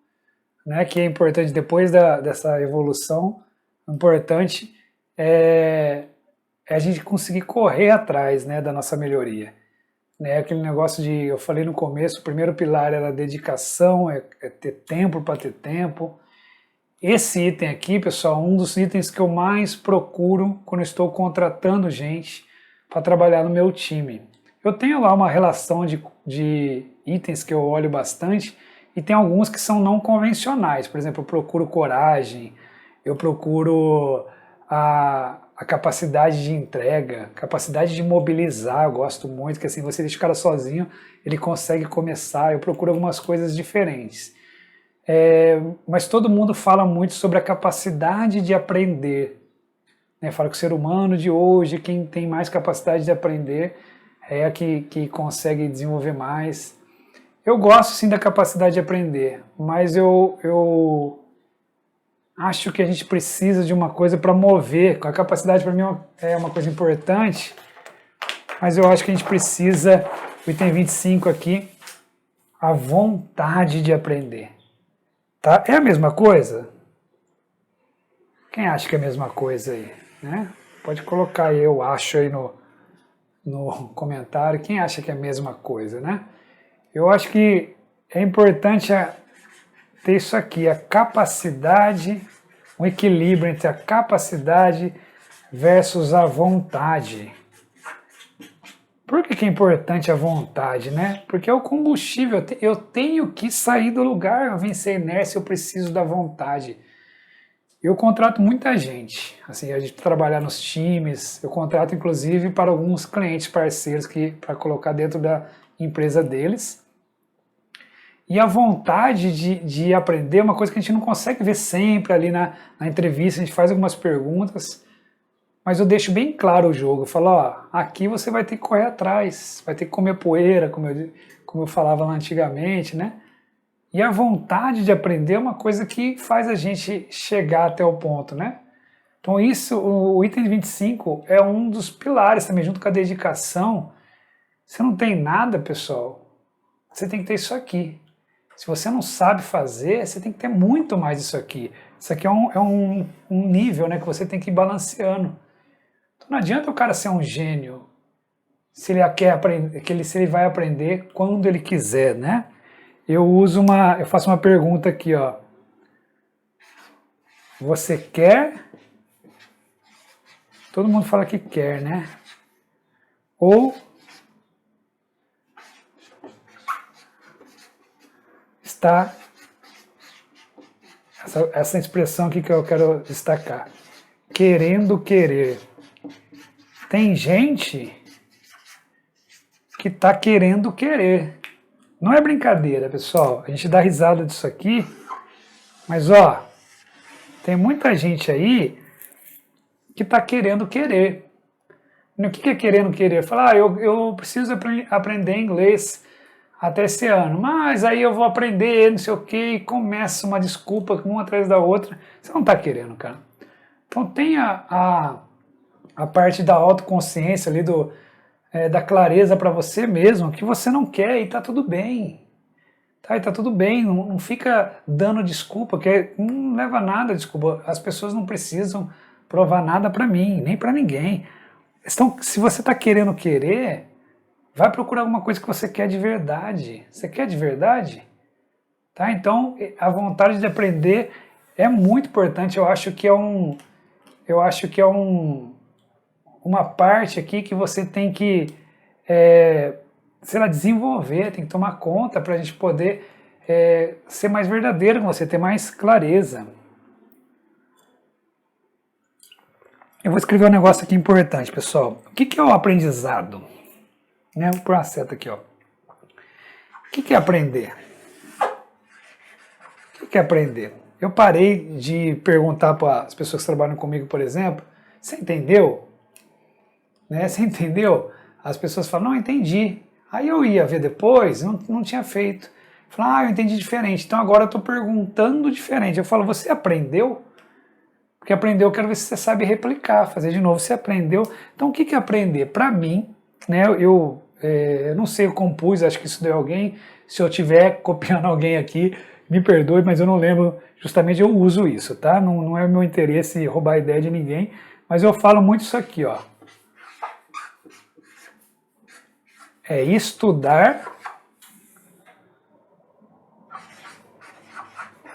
C: né, que é importante depois dessa evolução, importante é a gente conseguir correr atrás, né, da nossa melhoria. Né, aquele negócio eu falei no começo, o primeiro pilar era a dedicação, é ter tempo para ter tempo. Esse item aqui, pessoal, um dos itens que eu mais procuro quando estou contratando gente para trabalhar no meu time. Eu tenho lá uma relação de itens que eu olho bastante, e tem alguns que são não convencionais. Por exemplo, eu procuro coragem, eu procuro a capacidade de entrega, capacidade de mobilizar, eu gosto muito, que assim, você deixa o cara sozinho, ele consegue começar, eu procuro algumas coisas diferentes. Mas todo mundo fala muito sobre a capacidade de aprender. Né? Fala que o ser humano de hoje, quem tem mais capacidade de aprender, é a que consegue desenvolver mais. Eu gosto sim da capacidade de aprender, mas eu acho que a gente precisa de uma coisa para mover. A capacidade para mim é uma coisa importante, mas eu acho que a gente precisa, o item 25 aqui, a vontade de aprender. Tá? É a mesma coisa? Quem acha que é a mesma coisa aí? Né? Pode colocar aí, eu acho aí no comentário, quem acha que é a mesma coisa, né? Eu acho que é importante ter isso aqui, a capacidade, um equilíbrio entre a capacidade versus a vontade. Por que é importante a vontade, né? Porque é o combustível, eu tenho que sair do lugar, eu vencer a inércia, eu preciso da vontade. Eu contrato muita gente, assim, a gente trabalhar nos times, eu contrato inclusive para alguns clientes parceiros para colocar dentro da empresa deles. E a vontade de aprender é uma coisa que a gente não consegue ver sempre ali na entrevista, a gente faz algumas perguntas, mas eu deixo bem claro o jogo, eu falo, ó, aqui você vai ter que correr atrás, vai ter que comer poeira, como eu falava lá antigamente, né? E a vontade de aprender é uma coisa que faz a gente chegar até o ponto, né? Então isso, o item 25 é um dos pilares também, junto com a dedicação. Você não tem nada, pessoal, você tem que ter isso aqui. Se você não sabe fazer, você tem que ter muito mais disso aqui. Isso aqui é um nível, né, que você tem que ir balanceando. Então não adianta o cara ser um gênio se ele quer aprender, se ele vai aprender quando ele quiser, né? Eu faço uma pergunta aqui, ó. Você quer? Todo mundo fala que quer, né? Ou está essa expressão aqui que eu quero destacar. Querendo querer. Tem gente que está querendo querer. Não é brincadeira, pessoal. A gente dá risada disso aqui, mas ó, tem muita gente aí que está querendo querer. O que é querendo querer? Falar, eu preciso aprender inglês até esse ano, mas aí eu vou aprender, não sei o que, e começa uma desculpa uma atrás da outra. Você não está querendo, cara. Então tem a parte da autoconsciência ali, da clareza para você mesmo, que você não quer e tá tudo bem. Tá, e tá tudo bem, não fica dando desculpa, que não leva nada a desculpa. As pessoas não precisam provar nada para mim, nem para ninguém. Então, se você está querendo querer, vai procurar alguma coisa que você quer de verdade. Você quer de verdade? Tá? Então, a vontade de aprender é muito importante. Eu acho que é uma parte aqui que você tem que, sei lá, desenvolver, tem que tomar conta para a gente poder ser mais verdadeiro com você, ter mais clareza. Eu vou escrever um negócio aqui importante, pessoal. O que é o aprendizado? Né? Vou pôr uma seta aqui, ó. O que é aprender? O que é aprender? Eu parei de perguntar para as pessoas que trabalham comigo, por exemplo, você entendeu? Né? Você entendeu? As pessoas falam, não, entendi. Aí eu ia ver depois, não tinha feito. Falar, eu entendi diferente. Então agora eu estou perguntando diferente. Eu falo, você aprendeu? Porque aprendeu, eu quero ver se você sabe replicar, fazer de novo. Você aprendeu? Então o que é aprender? Para mim, né, eu não sei, eu compus, acho que isso deu alguém. Se eu estiver copiando alguém aqui, me perdoe, mas eu não lembro. Justamente eu uso isso, tá? Não é meu interesse roubar a ideia de ninguém, mas eu falo muito isso aqui, ó. É estudar,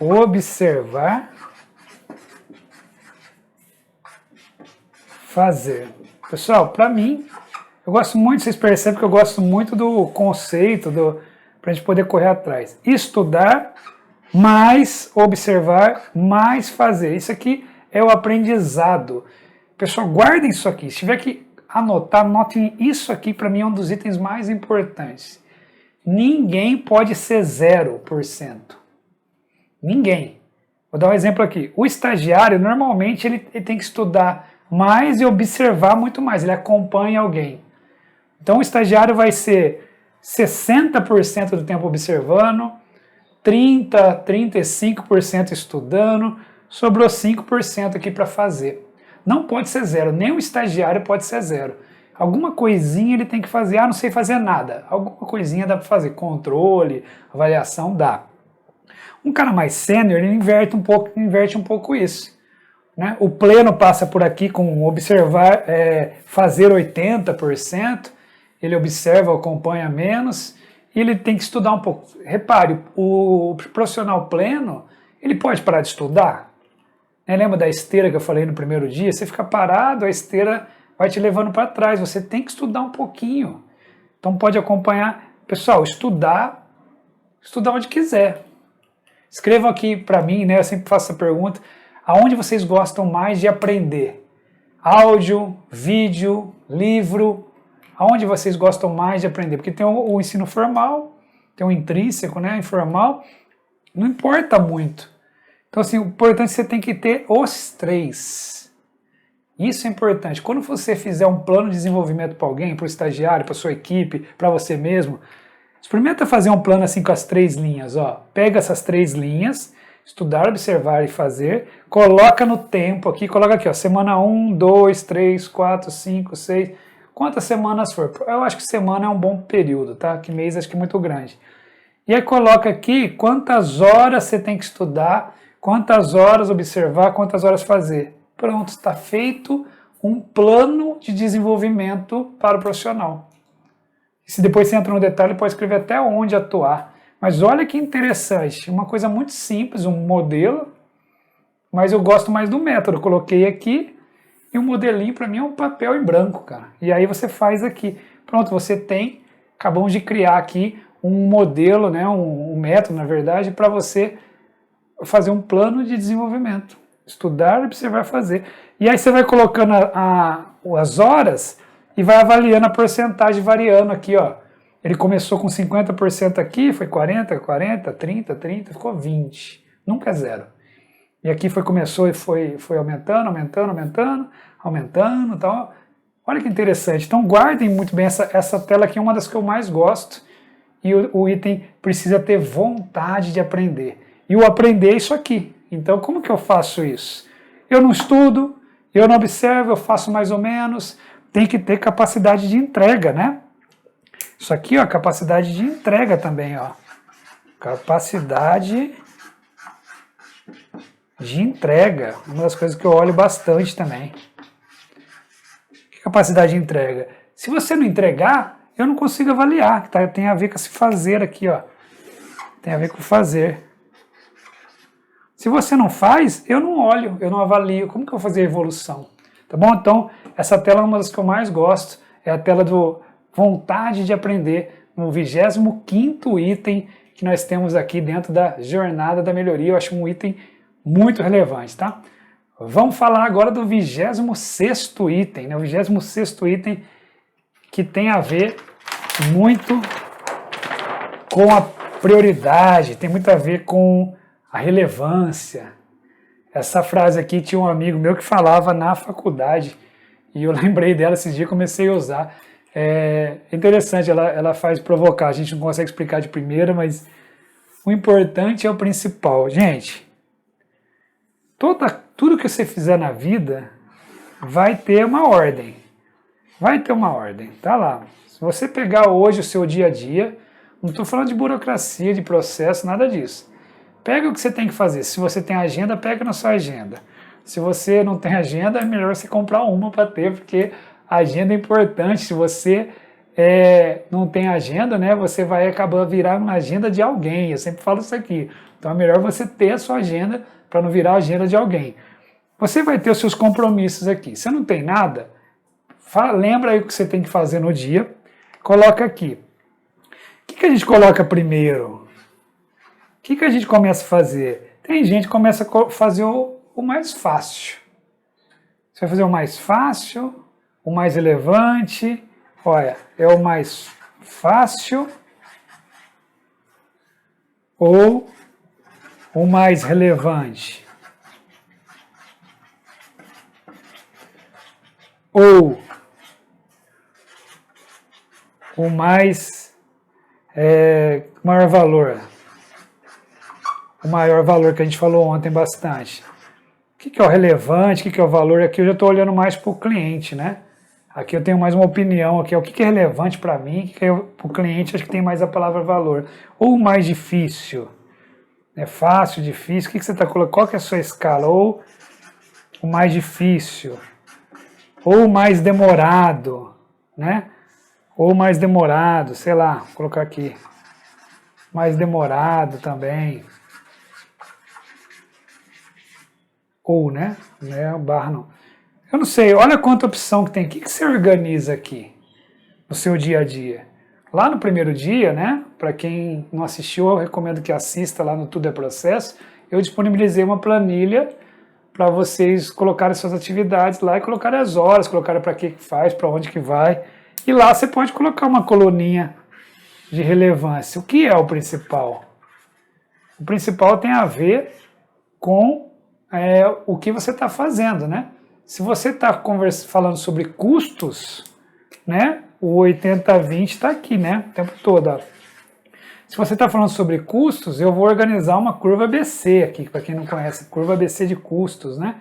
C: observar, fazer. Pessoal, para mim, eu gosto muito, vocês percebem que eu gosto muito do conceito, para a gente poder correr atrás. Estudar, mais observar, mais fazer. Isso aqui é o aprendizado. Pessoal, guardem isso aqui. Se tiver que anotar, anotem isso aqui, para mim é um dos itens mais importantes. Ninguém pode ser 0%. Ninguém. Vou dar um exemplo aqui. O estagiário, normalmente, ele tem que estudar mais e observar muito mais. Ele acompanha alguém. Então, o estagiário vai ser 60% do tempo observando, 30%, 35% estudando, sobrou 5% aqui para fazer. Não pode ser zero, nem o estagiário pode ser zero. Alguma coisinha ele tem que fazer, não sei fazer nada. Alguma coisinha dá para fazer, controle, avaliação, dá. Um cara mais sênior, ele inverte um pouco isso. Né? O pleno passa por aqui com observar, fazer 80%, ele observa, acompanha menos, e ele tem que estudar um pouco. Repare, o profissional pleno, ele pode parar de estudar? Lembra da esteira que eu falei no primeiro dia? Você fica parado, a esteira vai te levando para trás, você tem que estudar um pouquinho. Então pode acompanhar. Pessoal, estudar onde quiser. Escrevam aqui para mim, né? Eu sempre faço essa pergunta. Aonde vocês gostam mais de aprender? Áudio, vídeo, livro? Aonde vocês gostam mais de aprender? Porque tem o ensino formal, tem o intrínseco, né? Informal. Não importa muito. Então, assim, o importante é que você tem que ter os 3. Isso é importante. Quando você fizer um plano de desenvolvimento para alguém, para o estagiário, para a sua equipe, para você mesmo, experimenta fazer um plano assim com as 3 linhas. Ó. Pega essas 3 linhas, estudar, observar e fazer, coloca no tempo aqui, coloca aqui, ó, semana 1, 2, 3, 4, 5, 6, quantas semanas for. Eu acho que semana é um bom período, tá? Que mês acho que é muito grande. E aí coloca aqui quantas horas você tem que estudar, quantas horas observar, quantas horas fazer. Pronto, está feito um plano de desenvolvimento para o profissional. E se depois você entra no detalhe, pode escrever até onde atuar. Mas olha que interessante, uma coisa muito simples, um modelo, mas eu gosto mais do método. Eu coloquei aqui e o modelinho para mim é um papel em branco, cara. E aí você faz aqui. Pronto, você tem, acabamos de criar aqui um modelo, né, um método, na verdade, para você fazer um plano de desenvolvimento. Estudar, observar, fazer. E aí você vai colocando as horas e vai avaliando a porcentagem variando aqui, ó. Ele começou com 50% aqui, foi 40, 40, 30, 30, ficou 20. Nunca é zero. E aqui começou e foi aumentando, tal. Olha que interessante. Então guardem muito bem essa tela aqui, é uma das que eu mais gosto. E o item precisa ter vontade de aprender. E o aprender é isso aqui. Então, como que eu faço isso? Eu não estudo, eu não observo, eu faço mais ou menos. Tem que ter capacidade de entrega, né? Isso aqui, ó, capacidade de entrega também, ó. Capacidade de entrega. Uma das coisas que eu olho bastante também. Capacidade de entrega. Se você não entregar, eu não consigo avaliar. Tá? Tem a ver com esse fazer aqui, ó. Tem a ver com fazer. Se você não faz, eu não olho, eu não avalio. Como que eu vou fazer a evolução? Tá bom? Então, essa tela é uma das que eu mais gosto. É a tela do vontade de aprender, no 25º item que nós temos aqui dentro da jornada da melhoria. Eu acho um item muito relevante, tá? Vamos falar agora do 26º item, né? O 26º item que tem a ver muito com a prioridade, tem muito a ver com a relevância. Essa frase aqui tinha um amigo meu que falava na faculdade e eu lembrei dela esses dias e comecei a usar. É interessante, ela faz provocar, a gente não consegue explicar de primeira, mas o importante é o principal. Gente, tudo que você fizer na vida vai ter uma ordem. Vai ter uma ordem, tá lá. Se você pegar hoje o seu dia a dia, não estou falando de burocracia, de processo, nada disso. Pega o que você tem que fazer. Se você tem agenda, pega na sua agenda. Se você não tem agenda, é melhor você comprar uma para ter, porque a agenda é importante. Se você não tem agenda, né, você vai acabar virando uma agenda de alguém. Eu sempre falo isso aqui. Então é melhor você ter a sua agenda para não virar a agenda de alguém. Você vai ter os seus compromissos aqui. Se não tem nada, lembra aí o que você tem que fazer no dia. Coloca aqui. O que a gente coloca primeiro? O que a gente começa a fazer? Tem gente que começa a fazer o mais fácil. Você vai fazer o mais fácil, o mais relevante. Olha, é o mais fácil ou o mais relevante? Ou o mais Maior valor. O maior valor que a gente falou ontem bastante. O que é o relevante, o que é o valor? Aqui eu já estou olhando mais para o cliente, né? Aqui eu tenho mais uma opinião, aqui, o que é relevante para mim, o que é para o cliente, acho que tem mais a palavra valor. Ou o mais difícil, é fácil, difícil, o que você está colocando? Qual que é a sua escala? Ou o mais difícil, ou o mais demorado, né? Ou mais demorado, sei lá, vou colocar aqui. Mais demorado também. Ou, né? Não é barra não. Eu não sei, olha quanta opção que tem. O que você organiza aqui no seu dia a dia? Lá no primeiro dia, né? Para quem não assistiu, eu recomendo que assista lá no Tudo é Processo. Eu disponibilizei uma planilha para vocês colocarem suas atividades lá e colocarem as horas, colocarem para que faz, para onde que vai. E lá você pode colocar uma coluninha de relevância. O que é o principal? O principal tem a ver com o que você está fazendo, né? Se você está falando sobre custos, né? O 80-20 está aqui, né? O tempo todo. Ó. Se você está falando sobre custos, eu vou organizar uma curva ABC aqui, para quem não conhece, curva ABC de custos, né?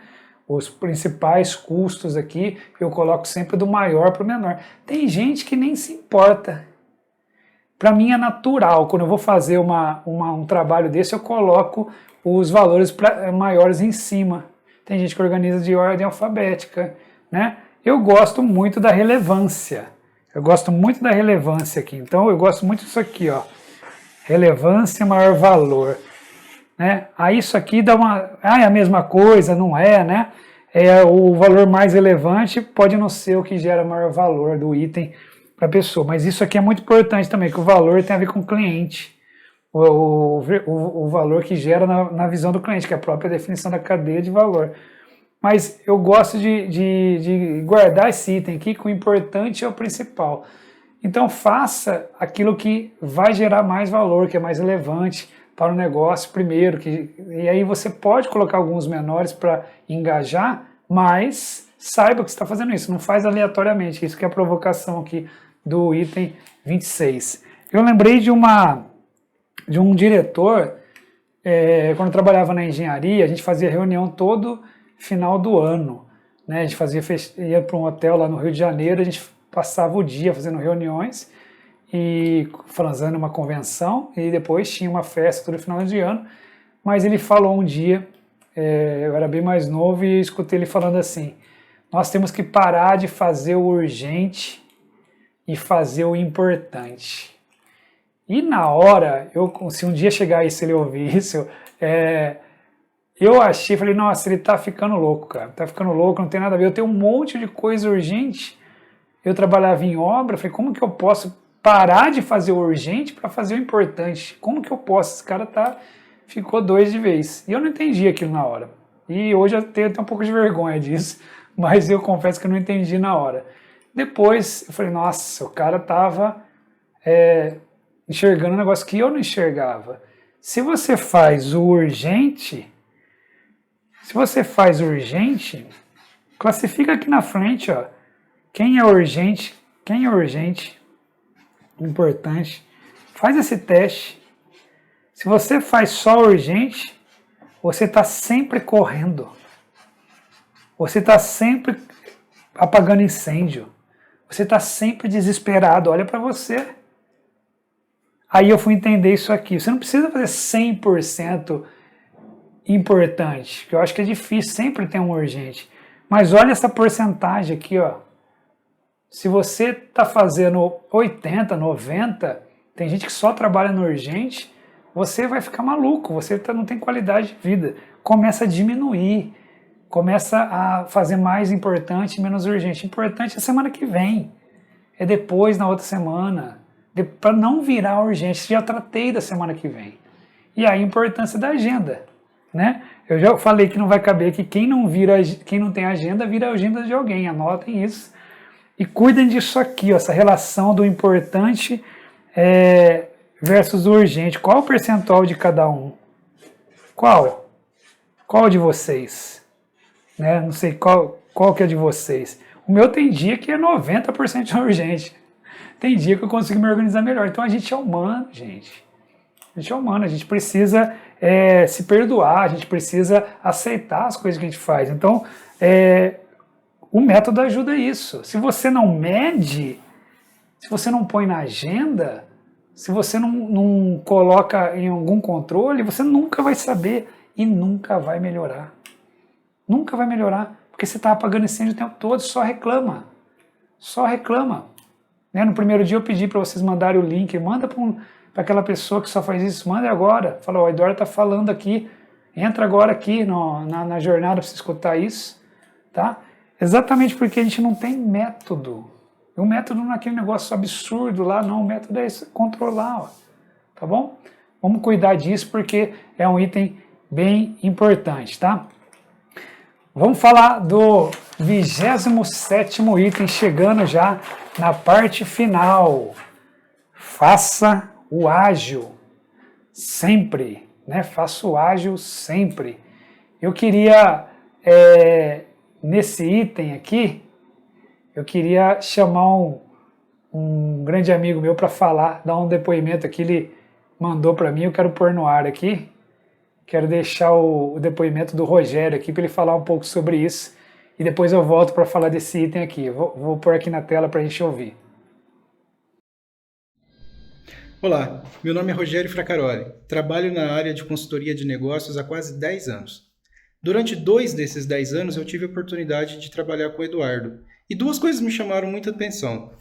C: Os principais custos aqui, eu coloco sempre do maior para o menor. Tem gente que nem se importa. Para mim é natural, quando eu vou fazer um trabalho desse, eu coloco os valores maiores em cima. Tem gente que organiza de ordem alfabética, né? Eu gosto muito da relevância. Eu gosto muito da relevância aqui. Então eu gosto muito disso aqui, ó. Relevância, maior valor. Né? Aí isso aqui dá uma... é a mesma coisa, não é, né? O valor mais relevante pode não ser o que gera maior valor do item para a pessoa. Mas isso aqui é muito importante também, que o valor tem a ver com o cliente. O valor que gera na visão do cliente, que é a própria definição da cadeia de valor. Mas eu gosto de guardar esse item aqui, que o importante é o principal. Então faça aquilo que vai gerar mais valor, que é mais relevante para o negócio primeiro. E aí você pode colocar alguns menores para engajar, mas saiba que você está fazendo isso, não faz aleatoriamente. Isso que é a provocação aqui do item 26. Eu lembrei de um diretor, quando eu trabalhava na engenharia, a gente fazia reunião todo final do ano, né? A gente ia para um hotel lá no Rio de Janeiro, a gente passava o dia fazendo reuniões e fazendo uma convenção, e depois tinha uma festa todo final de ano. Mas ele falou um dia, eu era bem mais novo, e escutei ele falando assim: nós temos que parar de fazer o urgente e fazer o importante. E na hora, se um dia chegar isso, ele ouvir isso, eu achei, falei, nossa, ele tá ficando louco, cara, tá ficando louco, não tem nada a ver, eu tenho um monte de coisa urgente. Eu trabalhava em obra, falei, como que eu posso parar de fazer o urgente para fazer o importante? Como que eu posso? Esse cara ficou doido de vez. E eu não entendi aquilo na hora. E hoje eu tenho até um pouco de vergonha disso, mas eu confesso que eu não entendi na hora. Depois eu falei, nossa, o cara tava enxergando um negócio que eu não enxergava. Se você faz o urgente, classifica aqui na frente, ó. Quem é urgente, importante, faz esse teste. Se você faz só urgente, você está sempre correndo, você está sempre apagando incêndio, você está sempre desesperado, olha para você. Aí eu fui entender isso aqui, você não precisa fazer 100% importante, que eu acho que é difícil, sempre tem um urgente, mas olha essa porcentagem aqui, ó. Se você está fazendo 80, 90, tem gente que só trabalha no urgente, você vai ficar maluco, você não tem qualidade de vida. Começa a diminuir, começa a fazer mais importante e menos urgente. Importante é a semana que vem, é depois, na outra semana, para não virar urgente. Já tratei da semana que vem. E aí a importância da agenda, né? Eu já falei que não vai caber que quem não tem agenda, vira a agenda de alguém, anotem isso. E cuidem disso aqui, ó, essa relação do importante versus o urgente. Qual o percentual de cada um? Qual? Qual de vocês? Né? Não sei qual que é de vocês. O meu tem dia que é 90% urgente. tem dia que eu consigo me organizar melhor. Então a gente é humano, gente. A gente é humano, a gente precisa se perdoar, a gente precisa aceitar as coisas que a gente faz. Então, o método ajuda isso. Se você não mede, se você não põe na agenda, se você não coloca em algum controle, você nunca vai saber e nunca vai melhorar. Nunca vai melhorar, porque você está apagando incêndio o tempo todo, só reclama. Só reclama. Né? No primeiro dia eu pedi para vocês mandarem o link, manda para aquela pessoa que só faz isso, manda agora. Fala, o Eduardo está falando aqui, entra agora aqui na jornada para você escutar isso. Tá? Exatamente porque a gente não tem método. O método não é aquele negócio absurdo lá, não. O método é isso, controlar. Ó. Tá bom? Vamos cuidar disso porque é um item bem importante, tá? Vamos falar do 27º item, chegando já na parte final. Faça o ágil sempre, né? Faça o ágil sempre. Eu queria, nesse item aqui, eu queria chamar um grande amigo meu para falar, dar um depoimento aqui, ele mandou para mim, eu quero pôr no ar aqui. Quero deixar o depoimento do Rogério aqui para ele falar um pouco sobre isso e depois eu volto para falar desse item aqui. Vou pôr aqui na tela para a gente ouvir.
D: Olá, meu nome é Rogério Fracaroli. Trabalho na área de consultoria de negócios há quase 10 anos. Durante 2 desses 10 anos eu tive a oportunidade de trabalhar com o Eduardo e 2 coisas me chamaram muita atenção.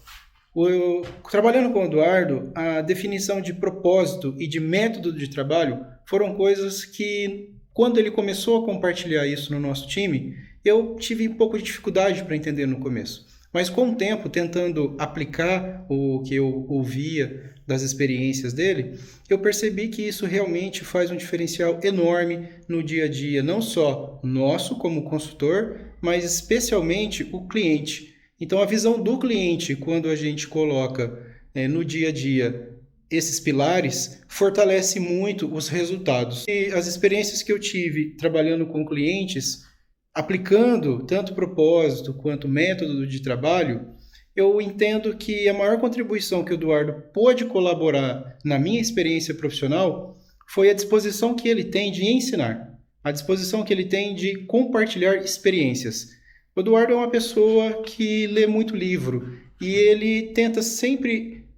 D: Trabalhando com o Eduardo, a definição de propósito e de método de trabalho foram coisas que, quando ele começou a compartilhar isso no nosso time, eu tive um pouco de dificuldade para entender no começo. Mas com o tempo, tentando aplicar o que eu ouvia das experiências dele, eu percebi que isso realmente faz um diferencial enorme no dia a dia, não só nosso como consultor, mas especialmente o cliente. Então, a visão do cliente, quando a gente coloca no dia a dia esses pilares, fortalece muito os resultados. E as experiências que eu tive trabalhando com clientes, aplicando tanto propósito quanto método de trabalho, eu entendo que a maior contribuição que o Eduardo pôde colaborar na minha experiência profissional foi a disposição que ele tem de ensinar, a disposição que ele tem de compartilhar experiências. O Eduardo é uma pessoa que lê muito livro e ele tenta sempre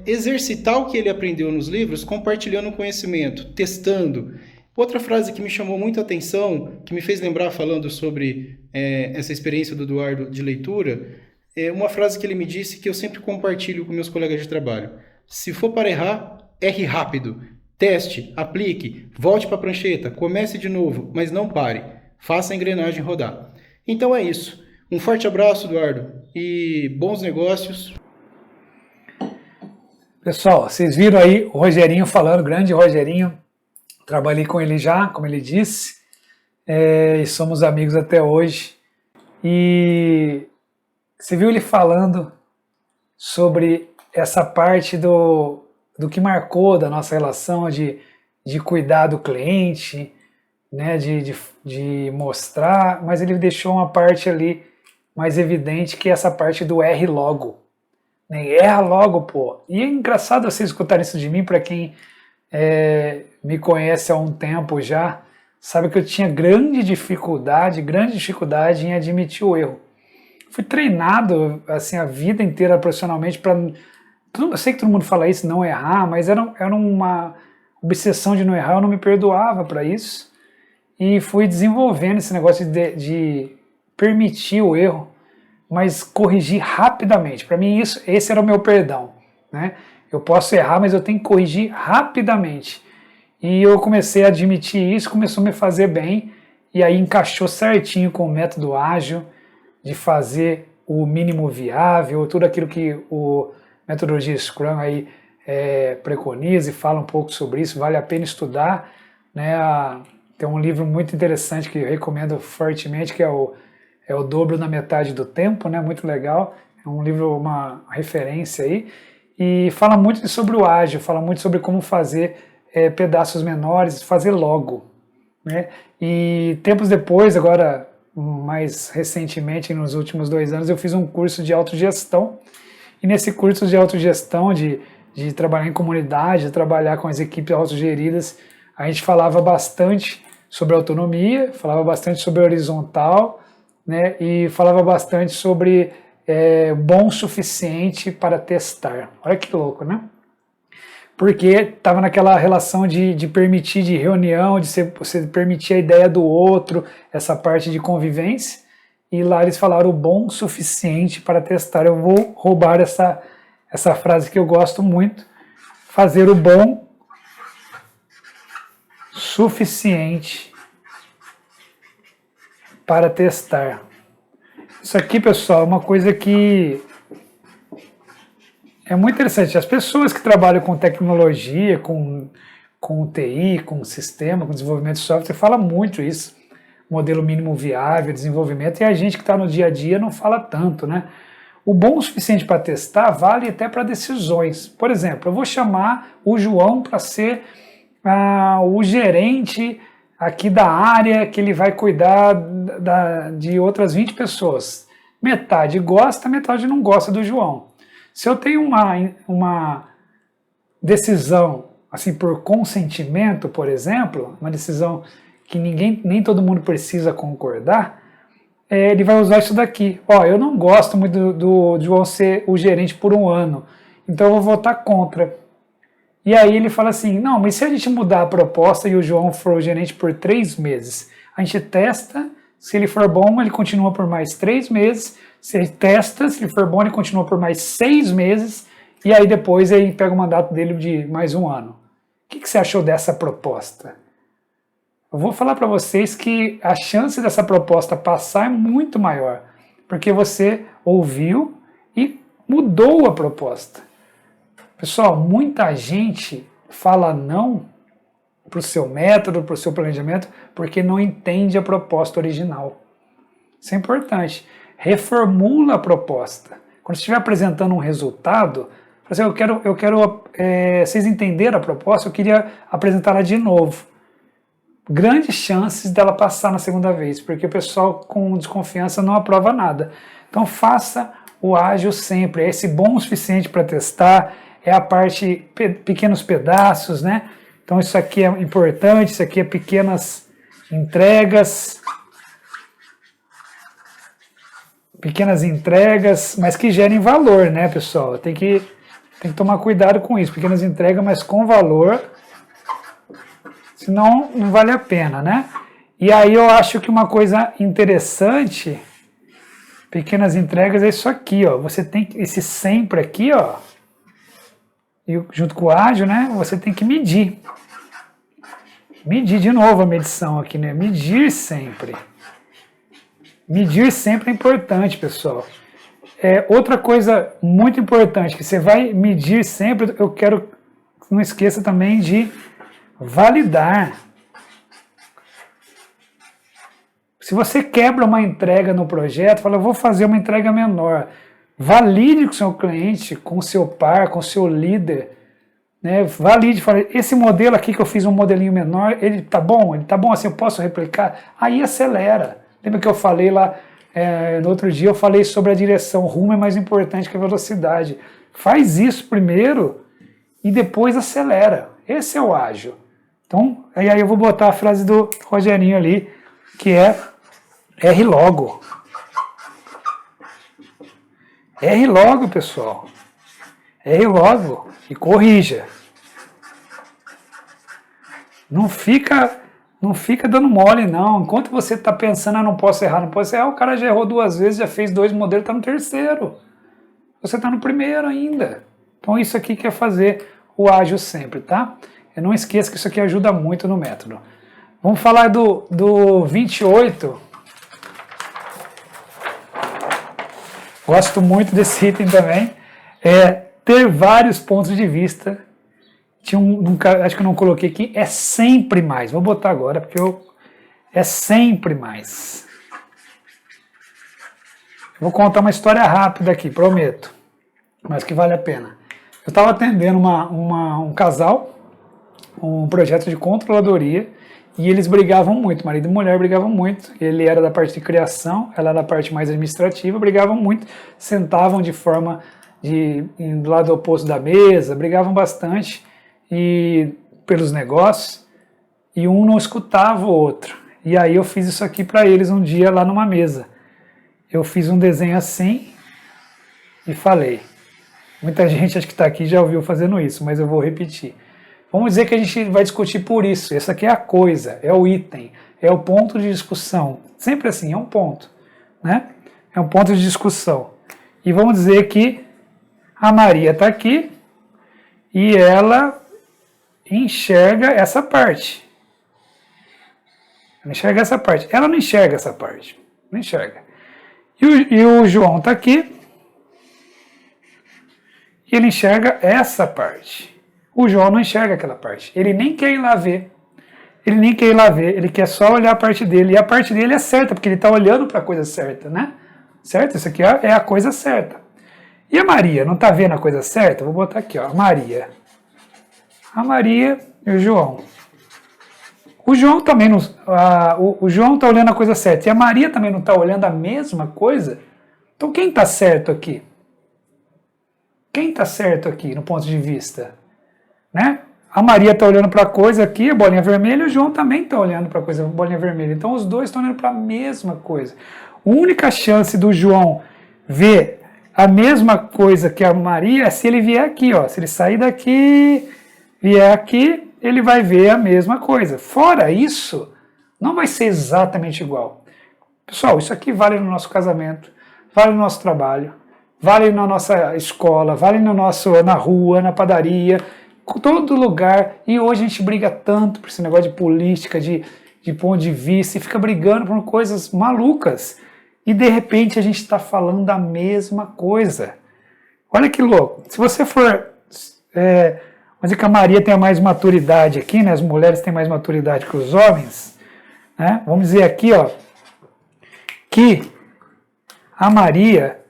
D: exercitar o que ele aprendeu nos livros, compartilhando o conhecimento, testando. Outra frase que me chamou muito a atenção, que me fez lembrar falando sobre essa experiência do Eduardo de leitura, é uma frase que ele me disse que eu sempre compartilho com meus colegas de trabalho. Se for para errar, erre rápido. Teste, aplique, volte para a prancheta, comece de novo, mas não pare. Faça a engrenagem rodar. Então é isso. Um forte abraço, Eduardo, e bons negócios.
C: Pessoal, vocês viram aí o Rogerinho falando, grande Rogerinho. Trabalhei com ele já, como ele disse, e somos amigos até hoje. E você viu ele falando sobre essa parte do que marcou da nossa relação de cuidar do cliente, né, de mostrar, mas ele deixou uma parte ali mais evidente, que é essa parte do R logo. Né? Erra logo, pô. E é engraçado vocês escutarem isso de mim, para quem me conhece há um tempo já, sabe que eu tinha grande dificuldade em admitir o erro. Fui treinado assim, a vida inteira profissionalmente para... Eu sei que todo mundo fala isso, não errar, mas era uma obsessão de não errar, eu não me perdoava para isso. E fui desenvolvendo esse negócio de permitir o erro, mas corrigir rapidamente. Para mim, esse era o meu perdão. Né? Eu posso errar, mas eu tenho que corrigir rapidamente. E eu comecei a admitir isso, começou a me fazer bem, e aí encaixou certinho com o método ágil, de fazer o mínimo viável, tudo aquilo que o metodologia Scrum aí preconiza e fala um pouco sobre isso, vale a pena estudar. Né? Tem um livro muito interessante que eu recomendo fortemente, que é o Dobro na Metade do Tempo, né? Muito legal, é um livro, uma referência aí, e fala muito sobre o ágil, fala muito sobre como fazer pedaços menores, fazer logo. Né? E tempos depois, agora mais recentemente, nos últimos 2 anos, eu fiz um curso de autogestão, E nesse curso de autogestão, de trabalhar em comunidade, de trabalhar com as equipes autogeridas, a gente falava bastante sobre autonomia, falava bastante sobre horizontal, né, e falava bastante sobre bom o suficiente para testar. Olha que louco, né? Porque estava naquela relação de permitir, de reunião, de você permitir a ideia do outro, essa parte de convivência, e lá eles falaram o bom o suficiente para testar. Eu vou roubar essa frase que eu gosto muito, fazer o bom suficiente para testar. Isso aqui, pessoal, é uma coisa que é muito interessante. As pessoas que trabalham com tecnologia, com TI, com sistema, com desenvolvimento de software, falam muito isso. Modelo mínimo viável, desenvolvimento, e a gente que está no dia a dia não fala tanto, né? O bom o suficiente para testar vale até para decisões. Por exemplo, eu vou chamar o João para ser o gerente aqui da área que ele vai cuidar de outras 20 pessoas. Metade gosta, metade não gosta do João. Se eu tenho uma decisão assim por consentimento, por exemplo, uma decisão que nem todo mundo precisa concordar, ele vai usar isso daqui. Ó, eu não gosto muito do João ser o gerente por um ano, então eu vou votar contra. E aí ele fala assim, não, mas se a gente mudar a proposta e o João for o gerente por 3 meses, a gente testa, se ele for bom, ele continua por mais 3 meses, se ele testa, se ele for bom, ele continua por mais 6 meses, e aí depois ele pega o mandato dele de mais 1 ano. O que você achou dessa proposta? Eu vou falar para vocês que a chance dessa proposta passar é muito maior, porque você ouviu e mudou a proposta. Pessoal, muita gente fala não para o seu método, para o seu planejamento, porque não entende a proposta original. Isso é importante. Reformula a proposta. Quando você estiver apresentando um resultado, assim, eu quero vocês entenderam a proposta, eu queria apresentá-la de novo. Grandes chances dela passar na segunda vez, porque o pessoal com desconfiança não aprova nada. Então faça o ágil sempre, é esse bom o suficiente para testar, é a parte pequenos pedaços, né? Então isso aqui é importante, isso aqui é pequenas entregas, mas que gerem valor, né, pessoal? Tem que tomar cuidado com isso, pequenas entregas, mas com valor, senão não vale a pena, né? E aí eu acho que uma coisa interessante, pequenas entregas, é isso aqui, ó. Você tem esse sempre aqui, ó, e junto com o ágil, né? Você tem que medir. Medir de novo a medição aqui, né? Medir sempre. Medir sempre é importante, pessoal. Outra coisa muito importante, que você vai medir sempre, eu quero que não esqueça também de validar. Se você quebra uma entrega no projeto, fala, eu vou fazer uma entrega menor. Valide com o seu cliente, com o seu par, com o seu líder. Né? Valide, fala, esse modelo aqui que eu fiz um modelinho menor, ele tá bom assim, eu posso replicar? Aí acelera. Lembra que eu falei lá, no outro dia eu falei sobre a direção, o rumo é mais importante que a velocidade. Faz isso primeiro e depois acelera. Esse é o ágil. Então, aí eu vou botar a frase do Rogerinho ali, que é R logo. R logo, pessoal. R logo e corrija. Não fica dando mole, não. Enquanto você está pensando, não posso errar, o cara já errou 2 vezes, já fez 2 modelos, está no 3º. Você está no 1º ainda. Então isso aqui que é fazer o ágil sempre, tá? E não esqueça que isso aqui ajuda muito no método. Vamos falar do 28. Gosto muito desse item também. Ter vários pontos de vista. Acho que eu não coloquei aqui. É sempre mais. Vou botar agora, porque é sempre mais. Vou contar uma história rápida aqui, prometo. Mas que vale a pena. Eu estava atendendo um casal, um projeto de controladoria, e eles brigavam muito, marido e mulher brigavam muito. Ele era da parte de criação, ela era da parte mais administrativa, brigavam muito, sentavam de forma do lado oposto da mesa, brigavam bastante e pelos negócios, e um não escutava o outro. E aí eu fiz isso aqui para eles um dia lá numa mesa. Eu fiz um desenho assim e falei. Muita gente acho que está aqui já ouviu fazendo isso, mas eu vou repetir. Vamos dizer que a gente vai discutir por isso. Essa aqui é a coisa, é o item, é o ponto de discussão. Sempre assim, é um ponto, né? É um ponto de discussão. E vamos dizer que a Maria está aqui e ela enxerga essa parte. Ela enxerga essa parte. Ela não enxerga essa parte. Não enxerga. E o João está aqui. E ele enxerga essa parte. O João não enxerga aquela parte. Ele nem quer ir lá ver. Ele nem quer ir lá ver. Ele quer só olhar a parte dele. E a parte dele é certa, porque ele está olhando para a coisa certa, né? Certo? Isso aqui é a coisa certa. E a Maria, não está vendo a coisa certa? Vou botar aqui, ó. A Maria e o João. O João também não. O João está olhando a coisa certa. E a Maria também não está olhando a mesma coisa. Então quem está certo aqui? Quem está certo aqui no ponto de vista? Né? A Maria está olhando para a coisa aqui, a bolinha vermelha, e o João também está olhando para a coisa, a bolinha vermelha. Então os dois estão olhando para a mesma coisa. A única chance do João ver a mesma coisa que a Maria é se ele vier aqui, ó. Se ele sair daqui, vier aqui, ele vai ver a mesma coisa. Fora isso, não vai ser exatamente igual. Pessoal, isso aqui vale no nosso casamento, vale no nosso trabalho, vale na nossa escola, vale na rua, na padaria, em todo lugar. E hoje a gente briga tanto por esse negócio de política, de ponto de vista, e fica brigando por coisas malucas. E de repente a gente está falando da mesma coisa. Olha que louco. Se você for... vamos dizer que a Maria tem mais maturidade aqui, né? As mulheres têm mais maturidade que os homens. Né? Vamos dizer aqui, ó, que a Maria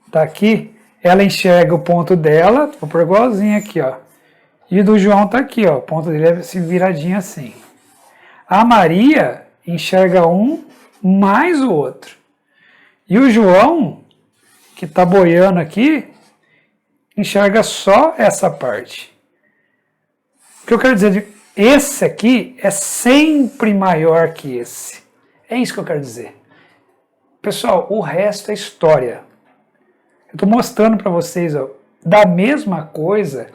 C: está aqui, ela enxerga o ponto dela, vou pôr igualzinho aqui, ó. E do João está aqui, ó, o ponto dele é se viradinho assim. A Maria enxerga um mais o outro. E o João, que está boiando aqui, enxerga só essa parte. O que eu quero dizer? Esse aqui é sempre maior que esse. É isso que eu quero dizer. Pessoal, o resto é história. Eu estou mostrando para vocês, ó, da mesma coisa,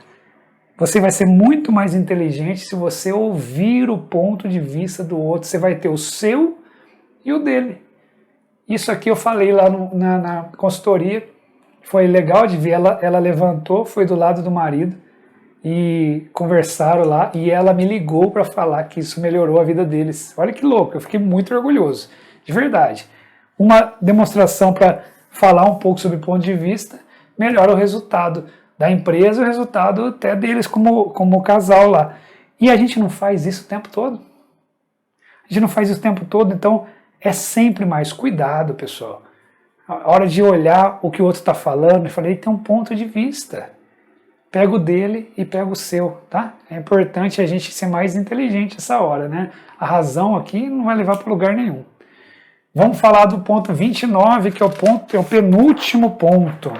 C: você vai ser muito mais inteligente se você ouvir o ponto de vista do outro. Você vai ter o seu e o dele. Isso aqui eu falei lá na consultoria, foi legal de ver, ela levantou, foi do lado do marido e conversaram lá, e ela me ligou para falar que isso melhorou a vida deles. Olha que louco, eu fiquei muito orgulhoso, de verdade. Uma demonstração para falar um pouco sobre o ponto de vista melhora o resultado da empresa, o resultado até deles como casal lá. E a gente não faz isso o tempo todo. A gente não faz isso o tempo todo, então é sempre mais cuidado, pessoal. A hora de olhar o que o outro está falando, eu falei, tem um ponto de vista. Pega o dele e pega o seu, tá? É importante a gente ser mais inteligente essa hora, né? A razão aqui não vai levar para lugar nenhum. Vamos falar do ponto 29, que é o penúltimo ponto.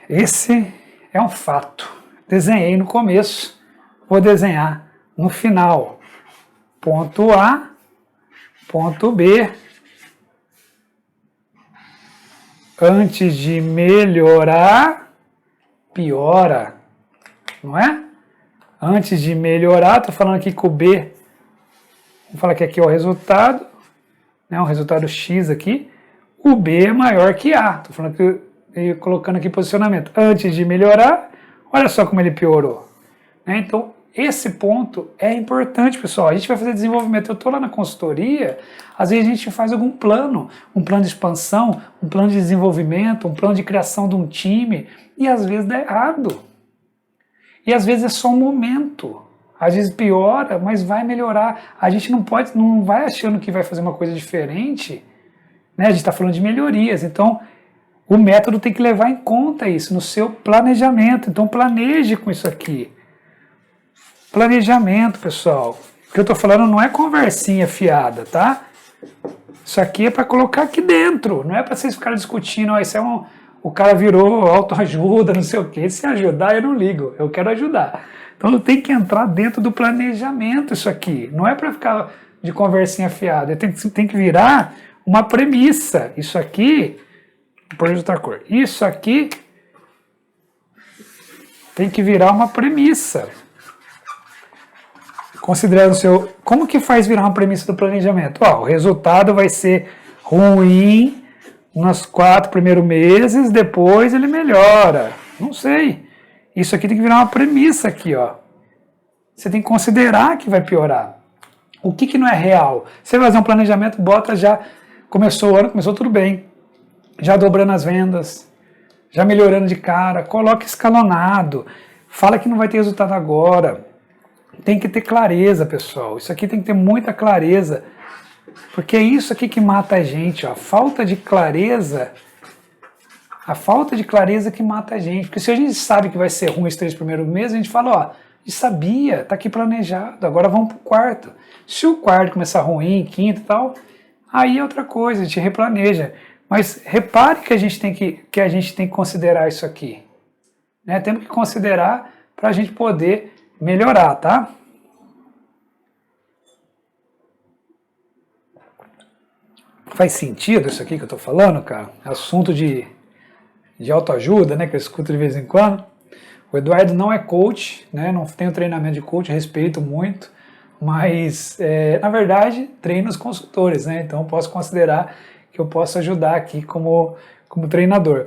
C: Esse é um fato. Desenhei no começo, vou desenhar no final. Ponto A, ponto B. Antes de melhorar, piora. Não é? Antes de melhorar, estou falando aqui com o B. Vamos falar que aqui é o resultado, né, o resultado X aqui. O B é maior que A. Estou falando que, colocando aqui posicionamento. Antes de melhorar, olha só como ele piorou. Né? Então, esse ponto é importante, pessoal. A gente vai fazer desenvolvimento. Eu estou lá na consultoria, às vezes a gente faz algum plano, um plano de expansão, um plano de desenvolvimento, um plano de criação de um time, e às vezes dá errado. E às vezes é só um momento. Às vezes piora, mas vai melhorar. A gente não vai achando que vai fazer uma coisa diferente, né? A gente está falando de melhorias. Então, o método tem que levar em conta isso no seu planejamento. Então, planeje com isso aqui. Planejamento, pessoal. O que eu estou falando não é conversinha fiada, tá? Isso aqui é para colocar aqui dentro, não é para vocês ficarem discutindo, ó, isso é o cara virou autoajuda, não sei o quê. Se ajudar, eu não ligo, eu quero ajudar. Então tem que entrar dentro do planejamento isso aqui, não é para ficar de conversinha fiada, tem que virar uma premissa. Isso aqui, por outra cor, isso aqui tem que virar uma premissa. Considerando como que faz virar uma premissa do planejamento? O resultado vai ser ruim nos 4 primeiros meses, depois ele melhora. Não sei. Isso aqui tem que virar uma premissa aqui, ó. Você tem que considerar que vai piorar. O que não é real? Você vai fazer um planejamento, bota já, começou o ano, começou tudo bem. Já dobrando as vendas, já melhorando de cara, coloca escalonado. Fala que não vai ter resultado agora. Tem que ter clareza, pessoal. Isso aqui tem que ter muita clareza. Porque é isso aqui que mata a gente, ó. A falta de clareza que mata a gente. Porque se a gente sabe que vai ser ruim os 3 primeiros meses, a gente fala, ó, e sabia, tá aqui planejado, agora vamos pro quarto. Se o quarto começar ruim, quinto e tal, aí é outra coisa, a gente replaneja. Mas repare que a gente tem que considerar isso aqui. Né? Temos que considerar para a gente poder melhorar, tá? Faz sentido isso aqui que eu tô falando, cara? Assunto de autoajuda, né? Que eu escuto de vez em quando. O Eduardo não é coach, né? Não tenho treinamento de coach, respeito muito, mas na verdade treino os consultores, né? Então posso considerar que eu posso ajudar aqui como treinador.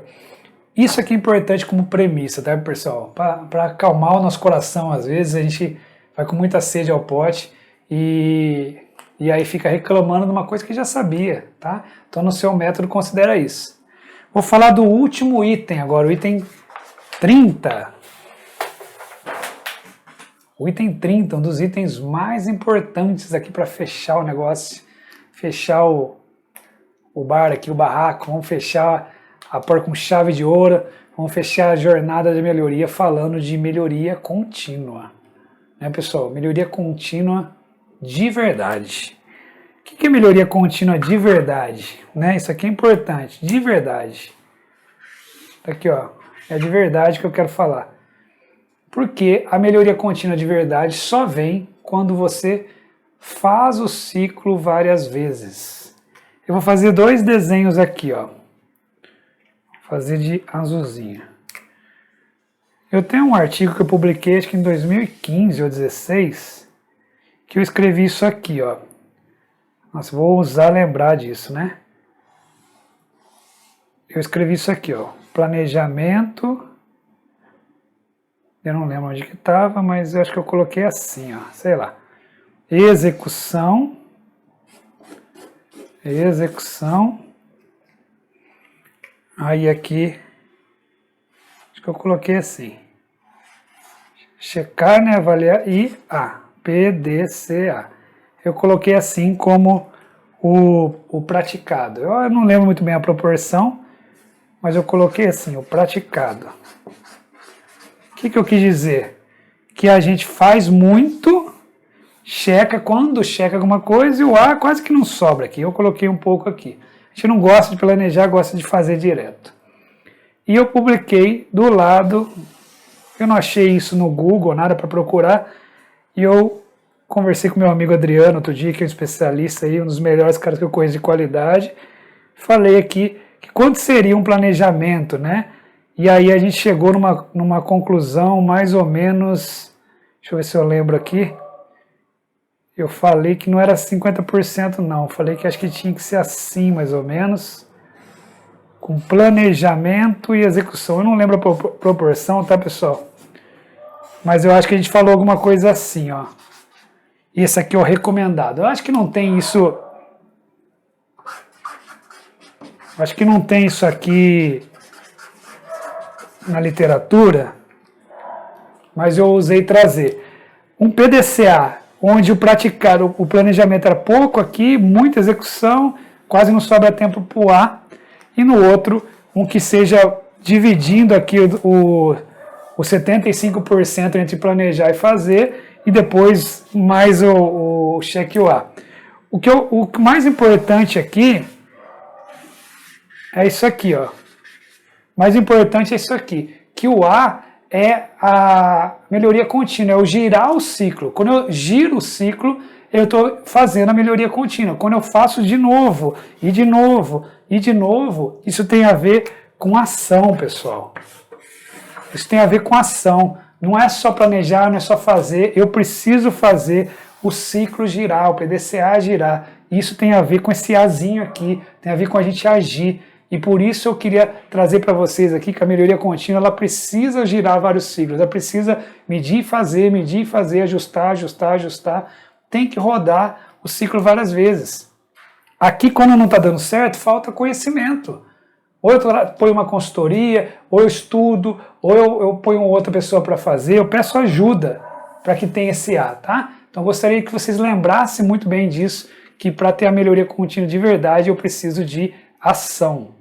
C: Isso aqui é importante como premissa, tá, pessoal? Para acalmar o nosso coração, às vezes a gente vai com muita sede ao pote e aí fica reclamando de uma coisa que já sabia, tá? Então no seu método considera isso. Vou falar do último item agora, o item 30. O item 30, um dos itens mais importantes aqui para fechar o negócio, fechar o bar aqui, o barraco, vamos fechar a porta com chave de ouro, vamos fechar a jornada de melhoria falando de melhoria contínua. Né, pessoal? Melhoria contínua de verdade. O que é melhoria contínua de verdade? Né? Isso aqui é importante, de verdade. Tá aqui, ó, é de verdade que eu quero falar. Porque a melhoria contínua de verdade só vem quando você faz o ciclo várias vezes. Eu vou fazer 2 desenhos aqui, ó. Fazer de azulzinho. Eu tenho um artigo que eu publiquei, acho que em 2015 ou 2016, que eu escrevi isso aqui, ó. Nossa, vou lembrar disso, né? Eu escrevi isso aqui, ó. Planejamento. Eu não lembro onde que estava, mas eu acho que eu coloquei assim, ó. Sei lá. Execução. Aí aqui, acho que eu coloquei assim, checar, né, avaliar e PDCA. Eu coloquei assim como o praticado. Eu não lembro muito bem a proporção, mas eu coloquei assim, o praticado. O que eu quis dizer? Que a gente faz muito, quando checa alguma coisa, e o A quase que não sobra aqui. Eu coloquei um pouco aqui. A gente não gosta de planejar, gosta de fazer direto. E eu publiquei do lado, eu não achei isso no Google, nada para procurar, e eu conversei com meu amigo Adriano outro dia, que é um especialista aí, um dos melhores caras que eu conheço de qualidade, falei aqui que quanto seria um planejamento, né? E aí a gente chegou numa conclusão mais ou menos, deixa eu ver se eu lembro aqui, eu falei que não era 50% não, falei que acho que tinha que ser assim mais ou menos, com planejamento e execução. Eu não lembro a proporção, tá, pessoal? Mas eu acho que a gente falou alguma coisa assim, ó. Esse aqui é o recomendado. Eu acho que não tem isso... Acho que não tem isso aqui na literatura, mas eu ousei trazer. Um PDCA, onde o planejamento era pouco aqui, muita execução, quase não sobra tempo para o A, e no outro, um que seja dividindo aqui o 75% entre planejar e fazer, e depois mais o cheque o A. O mais importante aqui é isso aqui, ó. Mais importante é isso aqui, que o A é a melhoria contínua, é o girar o ciclo. Quando eu giro o ciclo, eu estou fazendo a melhoria contínua. Quando eu faço de novo, e de novo, e de novo, isso tem a ver com ação, pessoal. Isso tem a ver com ação. Não é só planejar, não é só fazer. Eu preciso fazer o ciclo girar, o PDCA girar. Isso tem a ver com esse Azinho aqui, tem a ver com a gente agir. E por isso eu queria trazer para vocês aqui que a melhoria contínua ela precisa girar vários ciclos, ela precisa medir e fazer, ajustar, ajustar, ajustar. Tem que rodar o ciclo várias vezes. Aqui, quando não está dando certo, falta conhecimento. Ou eu ponho uma consultoria, ou eu estudo, ou eu ponho outra pessoa para fazer, eu peço ajuda para que tenha esse A, tá? Então eu gostaria que vocês lembrassem muito bem disso, que para ter a melhoria contínua de verdade eu preciso de ação.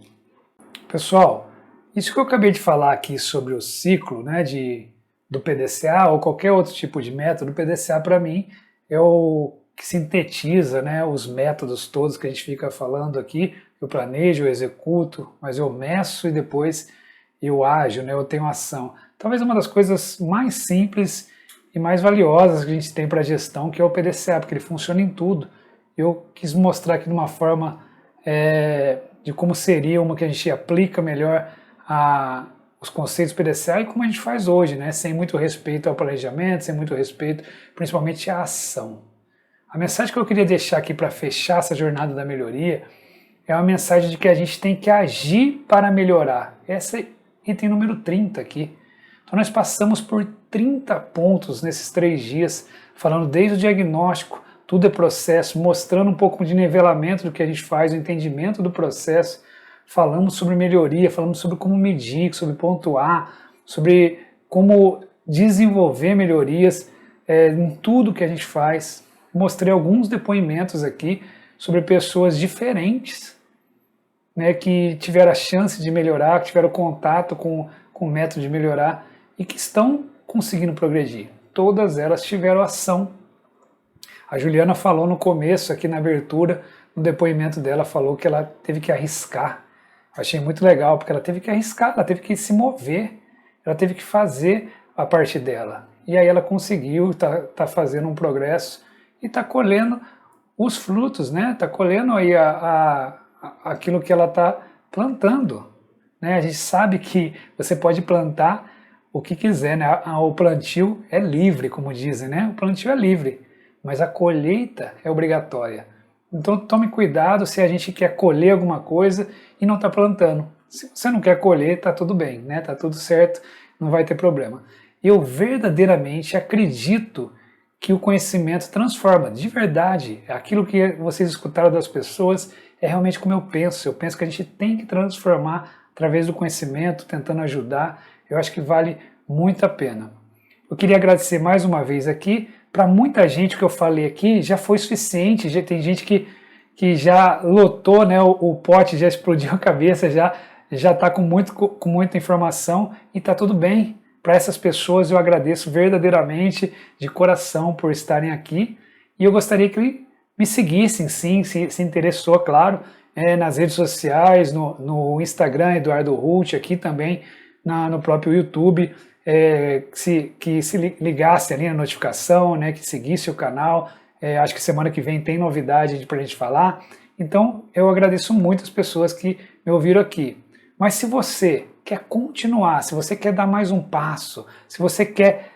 C: Pessoal, isso que eu acabei de falar aqui sobre o ciclo, né, do PDCA ou qualquer outro tipo de método, o PDCA para mim é o que sintetiza, né, os métodos todos que a gente fica falando aqui. Eu planejo, eu executo, mas eu meço e depois eu ajo, né, eu tenho ação. Talvez uma das coisas mais simples e mais valiosas que a gente tem para a gestão, que é o PDCA, porque ele funciona em tudo. Eu quis mostrar aqui de uma forma de como seria uma que a gente aplica melhor os conceitos PDCA e como a gente faz hoje, né? Sem muito respeito ao planejamento, sem muito respeito principalmente à ação. A mensagem que eu queria deixar aqui para fechar essa jornada da melhoria é uma mensagem de que a gente tem que agir para melhorar. Essa é item número 30 aqui. Então nós passamos por 30 pontos nesses 3 dias, falando desde o diagnóstico, tudo é processo, mostrando um pouco de nivelamento do que a gente faz, o entendimento do processo. Falamos sobre melhoria, falamos sobre como medir, sobre pontuar, sobre como desenvolver melhorias em tudo que a gente faz. Mostrei alguns depoimentos aqui sobre pessoas diferentes, né, que tiveram a chance de melhorar, que tiveram contato com o método de melhorar e que estão conseguindo progredir. Todas elas tiveram ação. A Juliana falou no começo, aqui na abertura, no depoimento dela, falou que ela teve que arriscar. Achei muito legal, porque ela teve que arriscar, ela teve que se mover, ela teve que fazer a parte dela. E aí ela conseguiu, tá fazendo um progresso e está colhendo os frutos, né? Está colhendo aí aquilo que ela está plantando. Né? A gente sabe que você pode plantar o que quiser, né? O plantio é livre, como dizem, né? O plantio é livre, mas a colheita é obrigatória. Então tome cuidado se a gente quer colher alguma coisa e não está plantando. Se você não quer colher, está tudo bem, né? Tá tudo certo, não vai ter problema. Eu verdadeiramente acredito que o conhecimento transforma, de verdade. Aquilo que vocês escutaram das pessoas é realmente como eu penso. Eu penso que a gente tem que transformar através do conhecimento, tentando ajudar. Eu acho que vale muito a pena. Eu queria agradecer mais uma vez aqui. Para muita gente, o que eu falei aqui já foi suficiente. Já tem gente que já lotou, né, o pote, já explodiu a cabeça, já está com muita informação e está tudo bem. Para essas pessoas eu agradeço verdadeiramente, de coração, por estarem aqui. E eu gostaria que me seguissem, sim, se interessou, claro, nas redes sociais, no Instagram, Eduardo Hult, aqui também no próprio YouTube, que se ligasse ali na notificação, né, que seguisse o canal. Acho que semana que vem tem novidade para a gente falar. Então eu agradeço muito as pessoas que me ouviram aqui. Mas se você quer continuar, se você quer dar mais um passo, se você quer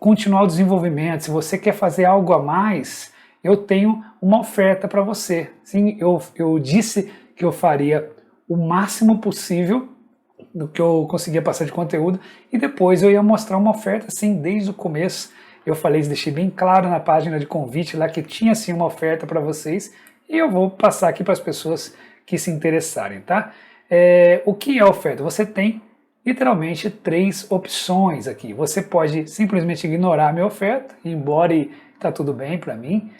C: continuar o desenvolvimento, se você quer fazer algo a mais, eu tenho uma oferta para você. Sim, eu disse que eu faria o máximo possível do que eu conseguia passar de conteúdo e depois eu ia mostrar uma oferta, assim, desde o começo. Eu falei, deixei bem claro na página de convite lá que tinha sim uma oferta para vocês e eu vou passar aqui para as pessoas que se interessarem, tá? O que é a oferta? Você tem literalmente 3 opções aqui. Você pode simplesmente ignorar a minha oferta, ir embora e tá tudo bem para mim.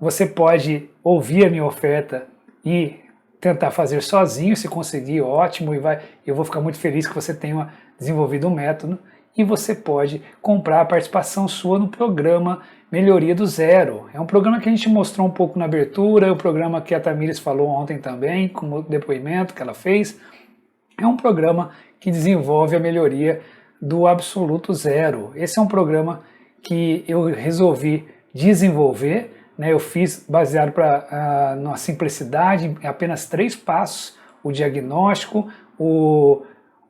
C: Você pode ouvir a minha oferta e tentar fazer sozinho, se conseguir, ótimo, eu vou ficar muito feliz que você tenha desenvolvido um método. e você pode comprar a participação sua no programa Melhoria do Zero. É um programa que a gente mostrou um pouco na abertura, o programa que a Tamires falou ontem também, com o depoimento que ela fez. É um programa que desenvolve a melhoria do absoluto zero. Esse é um programa que eu resolvi desenvolver, né? Eu fiz baseado na simplicidade, em apenas 3 passos: o diagnóstico,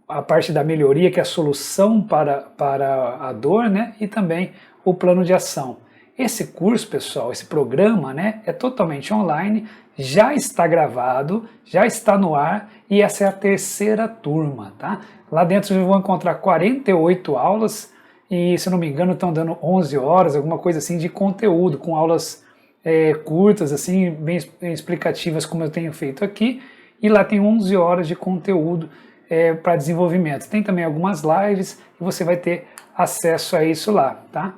C: a parte da melhoria, que é a solução para a dor, né? E também o plano de ação. Esse curso, pessoal, esse programa, né, é totalmente online, já está gravado, já está no ar, e essa é a 3ª turma, tá? Lá dentro vocês vão encontrar 48 aulas e, se não me engano, estão dando 11 horas, alguma coisa assim, de conteúdo, com aulas curtas, assim, bem explicativas, como eu tenho feito aqui, e lá tem 11 horas de conteúdo para desenvolvimento. Tem também algumas lives e você vai ter acesso a isso lá, tá?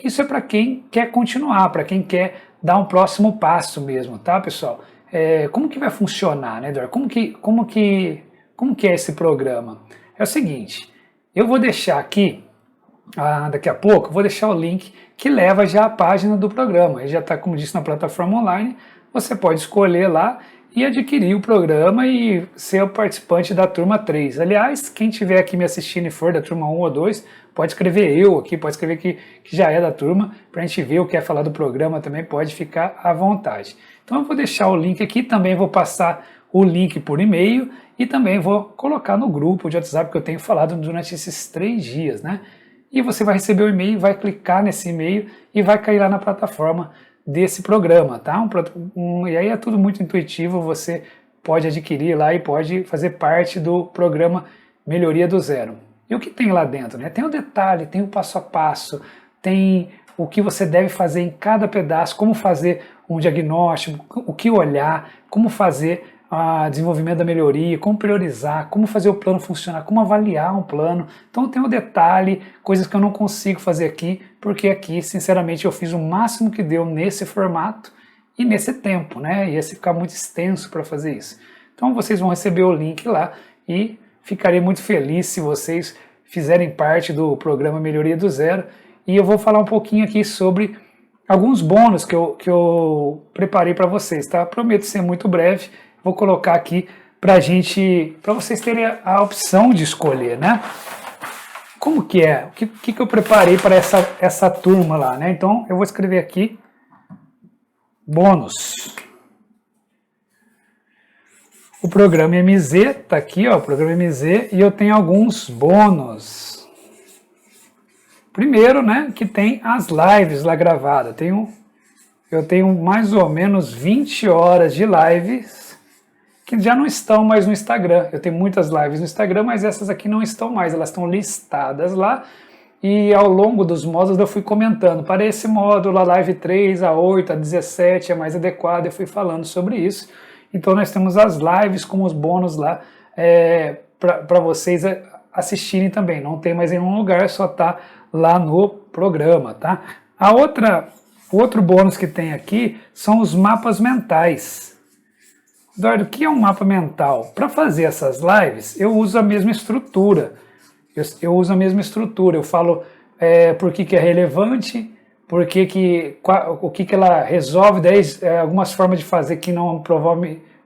C: Isso é para quem quer continuar, para quem quer dar um próximo passo mesmo, tá, pessoal? Como que vai funcionar, né, Eduardo? Como que é esse programa? É o seguinte, eu vou deixar aqui, daqui a pouco, eu vou deixar o link que leva já à página do programa. Ele já está, como disse, na plataforma online. Você pode escolher lá e adquirir o programa e ser o participante da turma 3. Aliás, quem estiver aqui me assistindo e for da turma 1 ou 2, pode escrever eu aqui, pode escrever que já é da turma, para a gente ver o que é falar do programa também, pode ficar à vontade. Então eu vou deixar o link aqui, também vou passar o link por e-mail e também vou colocar no grupo de WhatsApp que eu tenho falado durante esses 3 dias, né? E você vai receber o e-mail, vai clicar nesse e-mail e vai cair lá na plataforma desse programa, tá? E aí é tudo muito intuitivo, você pode adquirir lá e pode fazer parte do programa Melhoria do Zero. E o que tem lá dentro, né? Tem o detalhe, tem o passo a passo, tem o que você deve fazer em cada pedaço, como fazer um diagnóstico, o que olhar, como fazer o desenvolvimento da melhoria, como priorizar, como fazer o plano funcionar, como avaliar um plano. Então tem o detalhe, coisas que eu não consigo fazer aqui, porque aqui, sinceramente, eu fiz o máximo que deu nesse formato e nesse tempo, né? Ia ficar muito extenso para fazer isso. Então vocês vão receber o link lá e ficarei muito feliz se vocês fizerem parte do programa Melhoria do Zero. E eu vou falar um pouquinho aqui sobre alguns bônus que eu preparei para vocês, tá? Prometo ser muito breve. Vou colocar aqui para vocês terem a opção de escolher, né? Como que é? O que eu preparei para essa turma lá, né? Então eu vou escrever aqui bônus. O programa MZ tá aqui, ó, o programa MZ, e eu tenho alguns bônus. Primeiro, né, que tem as lives lá gravadas. Eu tenho mais ou menos 20 horas de lives que já não estão mais no Instagram. Eu tenho muitas lives no Instagram, mas essas aqui não estão mais, elas estão listadas lá, e ao longo dos módulos eu fui comentando, para esse módulo, a live 3, a 8, a 17 é mais adequada, eu fui falando sobre isso. Então nós temos as lives com os bônus lá, para vocês assistirem também, não tem mais em nenhum lugar, só está lá no programa, tá? O outro bônus que tem aqui são os mapas mentais. Eduardo, o que é um mapa mental? Para fazer essas lives, eu uso a mesma estrutura. Eu falo por que é relevante, o que ela resolve, daí algumas formas de fazer que não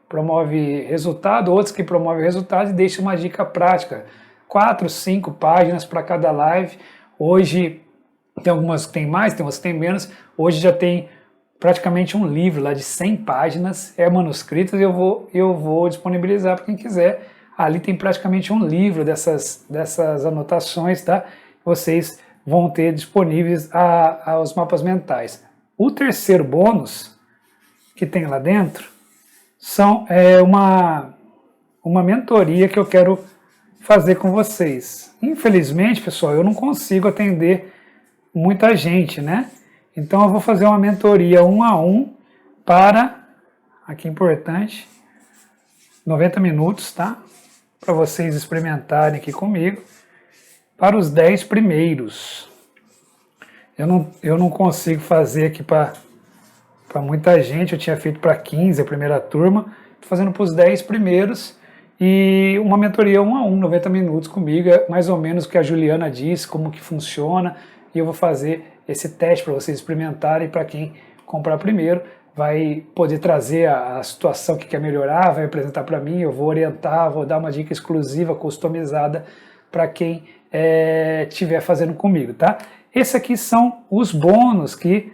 C: promove resultado, outras que promovem resultado, e deixa uma dica prática. 4, 5 páginas para cada live. Hoje tem algumas que tem mais, tem umas que tem menos. Hoje já tem praticamente um livro lá de 100 páginas, manuscrito, e eu vou disponibilizar para quem quiser. Ali tem praticamente um livro dessas anotações, tá? Vocês vão ter disponíveis os mapas mentais. O terceiro bônus que tem lá dentro é uma mentoria que eu quero fazer com vocês. Infelizmente, pessoal, eu não consigo atender muita gente, né? Então eu vou fazer uma mentoria 1 a 1 para, aqui é importante, 90 minutos, tá? Para vocês experimentarem aqui comigo, para os 10 primeiros. Eu não consigo fazer aqui para muita gente, eu tinha feito para 15 a primeira turma, estou fazendo para os 10 primeiros, e uma mentoria 1 a 1, 90 minutos comigo, é mais ou menos o que a Juliana disse, como que funciona, e eu vou fazer esse teste para vocês experimentarem. Para quem comprar primeiro, vai poder trazer a situação que quer melhorar, vai apresentar para mim, eu vou orientar, vou dar uma dica exclusiva, customizada para quem estiver fazendo comigo, tá? Esses aqui são os bônus que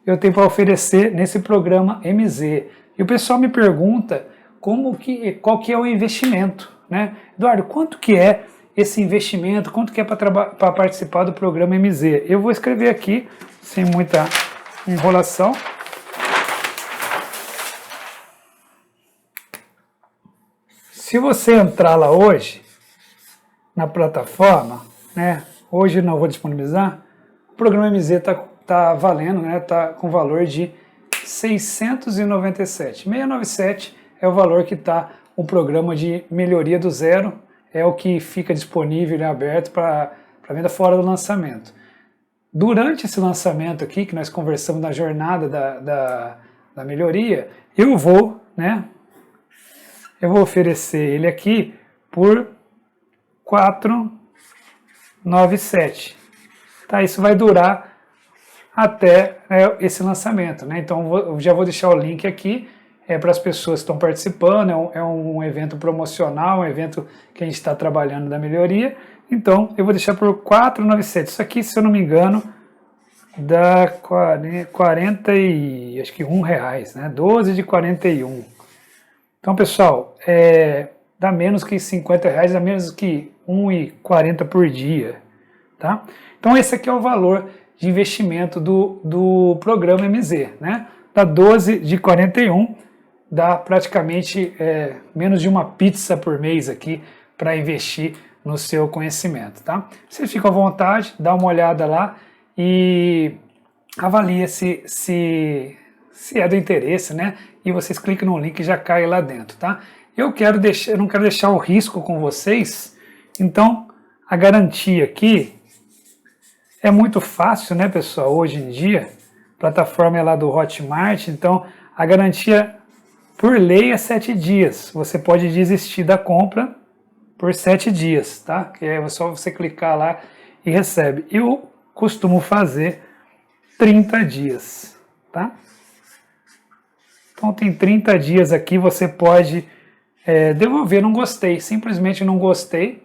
C: eu tenho para oferecer nesse programa MZ. E o pessoal me pergunta qual que é o investimento, né? Eduardo, quanto que é esse investimento, quanto que é para participar do programa MZ? Eu vou escrever aqui, sem muita enrolação. Se você entrar lá hoje, na plataforma, né? Hoje não vou disponibilizar, o programa MZ tá valendo, né? Tá com valor de 697. 697 é o valor que está um programa de melhoria do zero, é o que fica disponível e aberto para venda fora do lançamento. Durante esse lançamento aqui, que nós conversamos na jornada da melhoria, eu vou oferecer ele aqui por 497. Tá? Isso vai durar até esse lançamento, né? Então eu já vou deixar o link aqui para as pessoas que estão participando. É um evento promocional, um evento que a gente está trabalhando da melhoria. Então eu vou deixar por 497. Isso aqui, se eu não me engano, dá 41 reais, né? 12 de 41. Então, pessoal, dá menos que 50 reais, dá menos que 1,40 por dia, tá? Então esse aqui é o valor de investimento do programa MZ, né? Dá 12 de 41, dá praticamente menos de uma pizza por mês aqui para investir no seu conhecimento, tá? Você fica à vontade, dá uma olhada lá e avalia se é do interesse, né? E vocês clicam no link e já cai lá dentro, tá? Eu não quero deixar o risco com vocês, então a garantia aqui é muito fácil, né, pessoal? Hoje em dia, a plataforma é lá do Hotmart, então a garantia por lei é 7 dias. Você pode desistir da compra por 7 dias, tá? Que é só você clicar lá e recebe. Eu costumo fazer 30 dias, tá? Então tem 30 dias aqui, você pode devolver, não gostei, simplesmente não gostei.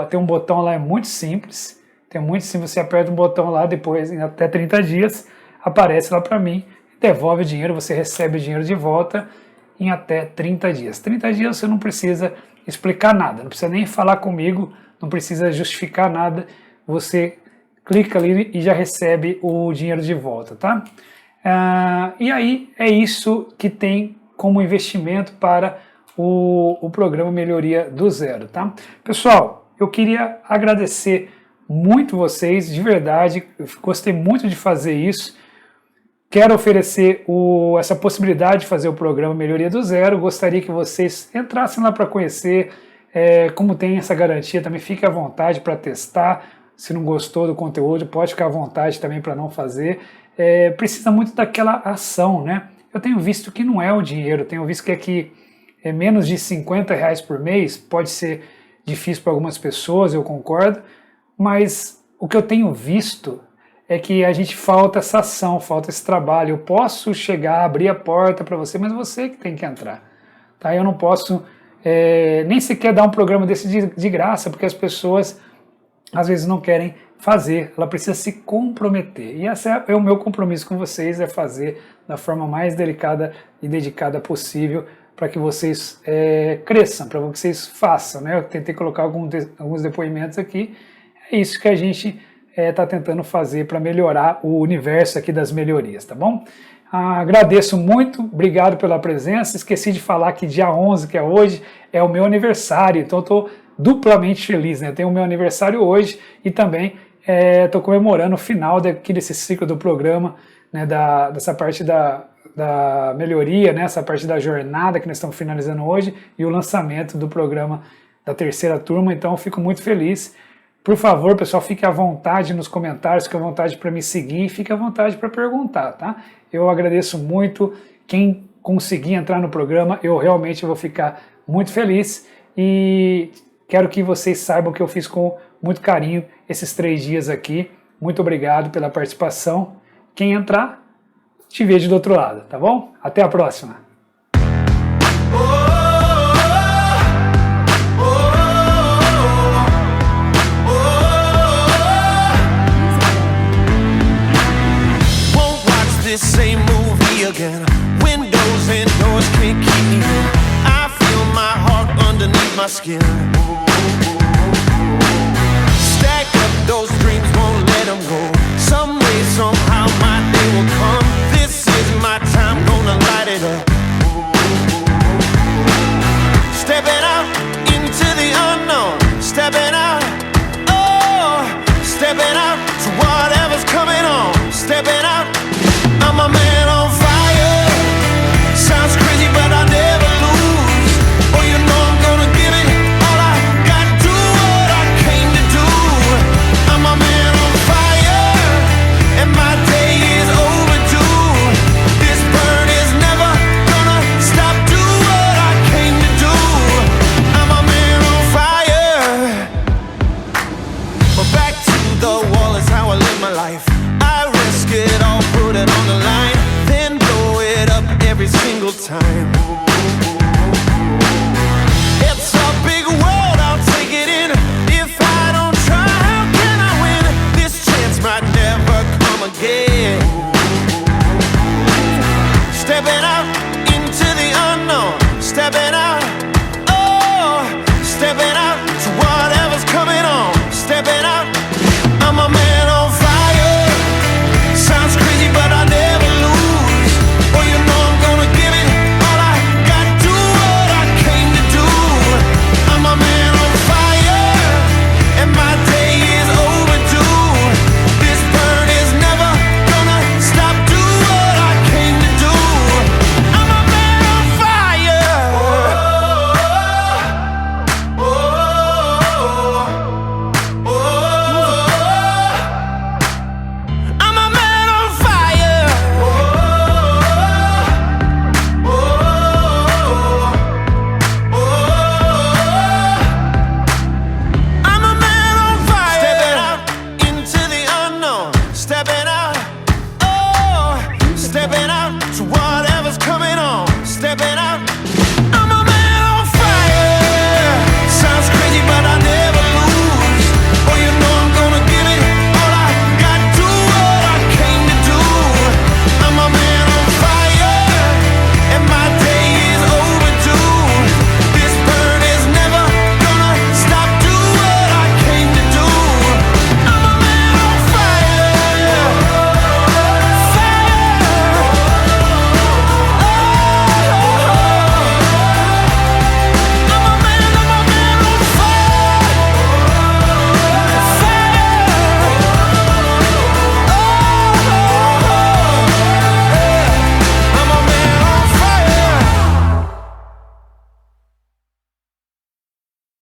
C: Tem um botão lá, é muito simples, você aperta um botão lá, depois em até 30 dias, aparece lá para mim, devolve o dinheiro, você recebe o dinheiro de volta em até 30 dias. 30 dias você não precisa explicar nada, não precisa nem falar comigo, não precisa justificar nada, você clica ali e já recebe o dinheiro de volta, tá? E aí é isso que tem como investimento para o programa Melhoria do Zero, tá? Pessoal, eu queria agradecer muito vocês, de verdade, eu gostei muito de fazer isso. Quero oferecer essa possibilidade de fazer o programa Melhoria do Zero. Gostaria que vocês entrassem lá para conhecer, como tem essa garantia, também fique à vontade para testar. Se não gostou do conteúdo, pode ficar à vontade também para não fazer. Precisa muito daquela ação, né? Eu tenho visto que não é o dinheiro, tenho visto que aqui menos de 50 reais por mês, pode ser difícil para algumas pessoas, eu concordo, mas o que eu tenho visto é que a gente falta essa ação, falta esse trabalho. Eu posso chegar, abrir a porta para você, mas você que tem que entrar, tá? Eu não posso nem sequer dar um programa desse de graça, porque as pessoas às vezes não querem fazer, ela precisa se comprometer. E esse é o meu compromisso com vocês, é fazer da forma mais delicada e dedicada possível para que vocês cresçam, para que vocês façam, né? Eu tentei colocar alguns depoimentos aqui, é isso que a gente está tentando fazer para melhorar o universo aqui das melhorias, tá bom? Agradeço muito, obrigado pela presença, esqueci de falar que dia 11, que é hoje, é o meu aniversário, então eu estou duplamente feliz, né? Tenho o meu aniversário hoje e também estou comemorando o final desse ciclo do programa, né? Dessa parte da melhoria, né? Essa parte da jornada que nós estamos finalizando hoje e o lançamento do programa da terceira turma, então eu fico muito feliz. Por favor, pessoal, fique à vontade nos comentários, fique à vontade para me seguir, fique à vontade para perguntar, tá? Eu agradeço muito quem conseguir entrar no programa, eu realmente vou ficar muito feliz e quero que vocês saibam que eu fiz com muito carinho esses 3 dias aqui. Muito obrigado pela participação. Quem entrar, te vejo do outro lado, tá bom? Até a próxima.
A: This same movie again. Windows and doors can't keep me in. I feel my heart underneath my skin. Stack up those dreams, won't let them go. Some way, somehow my day will come. This is my time, gonna light it up. Stepping out into the unknown. Stepping out, oh, stepping out to whatever's coming on. Stepping out, I'm a man on fire. Sounds crazy, but I never lose. Oh, you know I'm gonna give it all I got. Do what I came to do. I'm a man on fire, and my day is overdue. This burn is never gonna stop. Do what I came to do. I'm a man on fire. But back to the wall is how I live my life. I risk it all, put it on the line, then blow it up every single time.